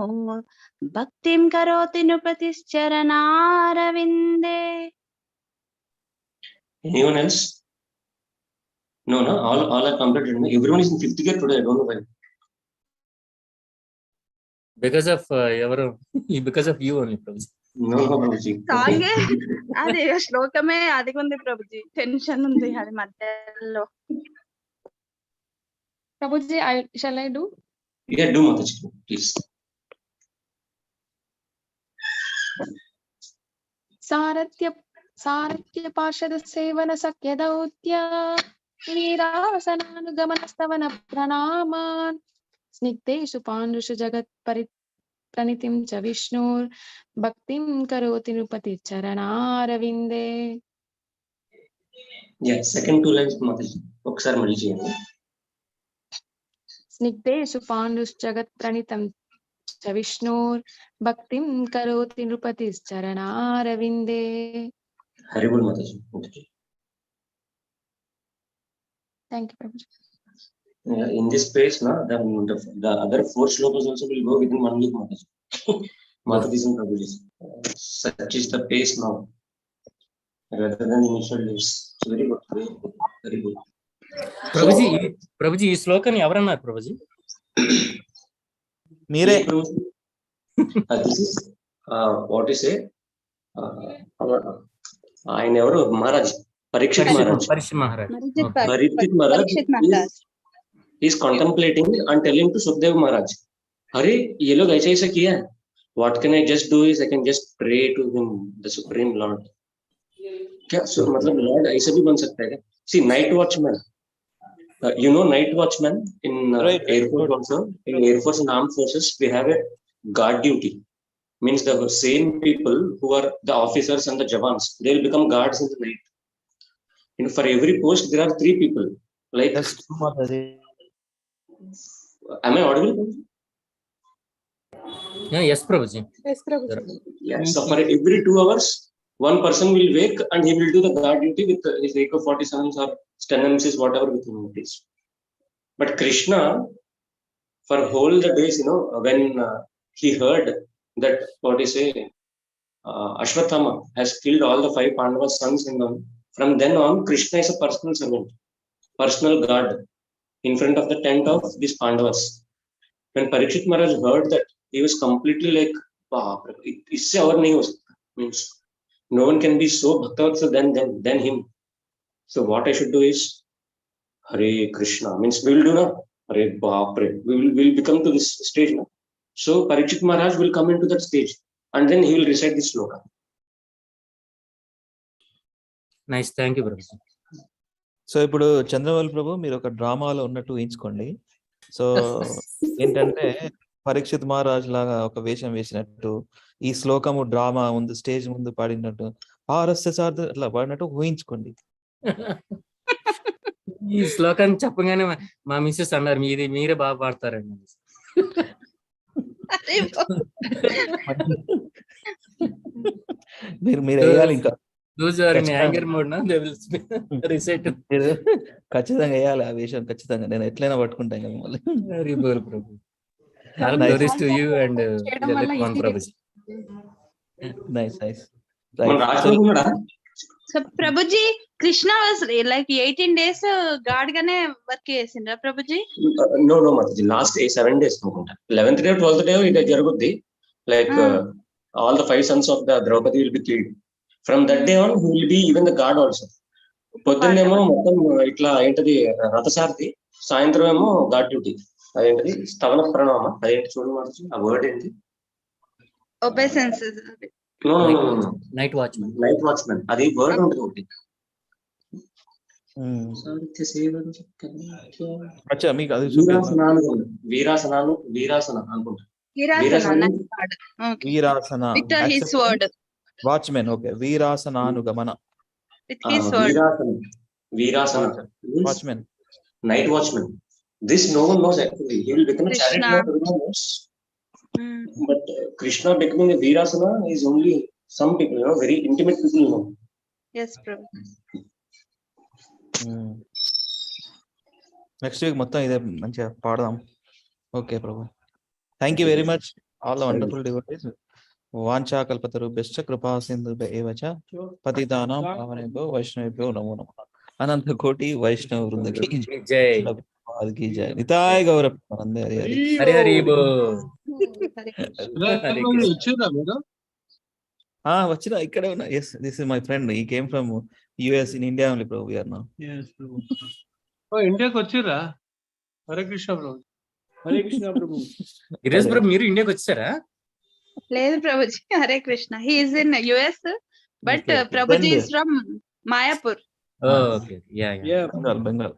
భక్తిం కరోతి నృపతిశ్చరణారవిందే. Anyone else? No, all are completed. Everyone is in 5th grade today. I don't know why. Because of because of you only, Prabhuji. No, Prabhuji. సాంగే అది శ్లోకమే అది ఉంది ప్రభుజీ, టెన్షన్ ఉంది అది మధ్యలో. Prabhuji, shall I do? Yeah, do Mataji, please. సారథ్య పార్షద సేవన సఖ్య దౌత్య వీరాసనానుగమన స్తవన ప్రణామాన్ స్నిగ్ధేషు పాండుషు జగత్ ప్రణితిం చ విష్ణుర్ భక్తిం కరోతి నృపతిశ్చరణారవిందే. Yeah, second 2 lines Mataji. ఒకసారి మళ్ళీ చేయండి. స్నిగ్ధేషు పాండుషు జగత్ ప్రణితం చ విష్ణుర్ భక్తిం కరోతి నృపతిశ్చరణారవిందే. Haribol Mataji. Thank you, Prabhuji. In this space, the other 4 shlokas also will go within 1 week, Mataji. Mataji's and Prabhuji's. Such is the pace now, rather than initial days. It's very good, very good. Prabhuji, ఈ శ్లోకాన్ని ఎవరన్నారు Prabhuji? మీరే. This is what you say. ఆయన ఎవరు? Maharaj Parikshit Maharaj is contemplating and telling to Sukdev Maharaj, Hari, ye log aisa aisa kiya hai. What can I just do is I can just pray to him, the Supreme Lord. Kya? So, matlab Lord aisa bhi ban sakta hai. See, night watchman. You know night watchman in Air Force also. In Air Force and Armed Forces, we have a guard duty. Means the same people who are the officers and the Jawans, they will become guards in the night. And for every post, there are 3 people. Like, am I audible? Yeah, yes, Prabhuji. Yes, Prabhuji. Yeah, so for every 2 hours, one person will wake and he will do the guard duty with his AK-47s or Sten-MCs, whatever with him it is. But Krishna, for whole the days, when he heard that, what you say, Ashwatthama has killed all the 5 Pandavas' sons and all. From then on, Krishna is a personal servant, personal guard in front of the tent of these Pandavas. When Parikshit Maharaj heard that, he was completely like, "Isse aur nahi ho sakta." Means no one can be so bhaktavatsal than him. So what I should do is, Hare Krishna. Means we will do now. Hare Bapre. We will become to this stage now. So Parikshit Maharaj will come into that stage, and then he will recite this sloka. Nice, thank you Prabhuji. So ఇప్పుడు చంద్రవల్లి ప్రభు మీరు ఒక డ్రామాలో ఉన్నట్టు ఊహించుకోండి. So ఏంటంటే పరీక్షిత్ మహారాజ్ లాగా ఒక వేషం వేసినట్టు ఈ శ్లోకము డ్రామా ముందు స్టేజ్ ముందు పాడినట్టు అట్లా పాడినట్టు ఊహించుకోండి. ఈ శ్లోకాన్ని చెప్పగానే మా మిస్సెస్ అన్నారు, మీరే బాగా పాడతారండి. మీరు వేయాలి. ఇంకా ఖచ్చితంగా వేయాలి ఆ వేషం. ఖచ్చితంగా నేను ఎట్లయినా పట్టుకుంటాను కదా మళ్ళీ. Nice nice. So Prabhuji, Krishna was like 18 days guard gaane work chesindra Prabhuji? No Mataji, last 7 days anukunta. 11th day 12th day it jaruguddi, like all the 5 sons of the Draupadi will be killed. From that day on he will be even the guard also. పొద్దున్నేమో మొత్తం ఇట్లా ఏంటది రథసారథి, సాయంత్రం ఏమో guard duty. అదేంటది స్తవన ప్రణామ, అదేంటి చూడు మార్చి ఆ వర్డ్ ఏంటి? Obeisance. Night watchman. Night watchman అది వర్డ్ ఉంటుంది ఒకటి. అచ్చా మీకు అది వీరాసన అనుకుంటా. వీరాసన With his word. Watchman. Okay, వీరాసనానుగమన. With his word. వీరాసన watchman, night watchman. This no one knows actually. He will become a chariot lord, everyone knows. But Krishna becoming a Virasana is only some people, very intimate people know. Yes, Prabhu. Next week మొత్తం ఇదే మంచిగా పాడదాం. Okay Prabhu, thank you very much all the wonderful devotees. వాంఛా కల్పతరుభ్యశ్చ కృపా సింధుభ్యైవచ పతితానాం పావనేభ్యో వైష్ణవేభ్యో నమో నమః. అనంత కోటి వైష్ణవ వృందకి జై. జై. నితాయ్ గౌరవ్. హరి హరి వచ్చిన ఇక్కడే ఉన్నా. Yes, this is my friend. He came from US in India only Prabhu. We are now ఇండియాకి వచ్చిర్రా? హరే కృష్ణ ప్రభు. హరే కృష్ణ ప్రభు. ఈరోజు ప్రభు మీరు ఇండియాకి వచ్చారా? లేదు Prabhuji, Hare Krishna. He is in US, but Prabhuji is from Mayapur. Okay, yeah yeah. Bengal.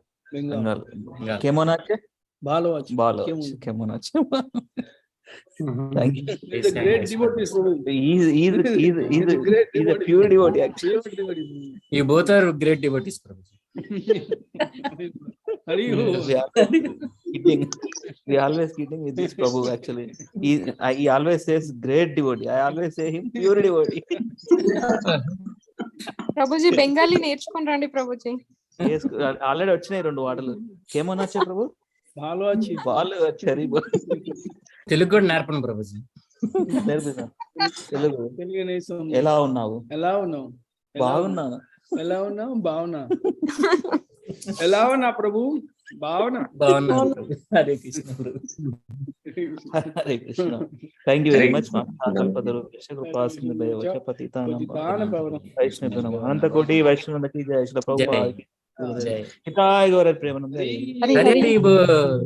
కేమోన్ వచ్చే బాలో కేమోన్ వచ్చే. Thank you. He's a great devotee. He's a pure devotee actually. You both are great devotees, Prabhuji. We always kidding with this Prabhu actually. He always says great devotee. I always say him pure devotee. Prabhuji Bengali నేర్చుకుని రండి Prabhuji. Already వచ్చినాయి 2 వాటలు. కేమోన్ వచ్చే ప్రభు. బాలు వచ్చారు. తెలుగు కూడా నేర్పండి ప్రభుజీ. తెలుగు ఎలా ఉన్నావు? బాగున్నా. ఎలా ఉన్నా ప్రభు? బాగున్నా. Hare Krishna Prabhu. Hare Krishna. Thank you very much. వైష్ణవ అనంత కోటి వైష్ణవులకి జయ. శ్రీ ప్రభుపాదికి జయ. హితాయ గౌరవ ప్రేమానంద. హరి హరి బోల్.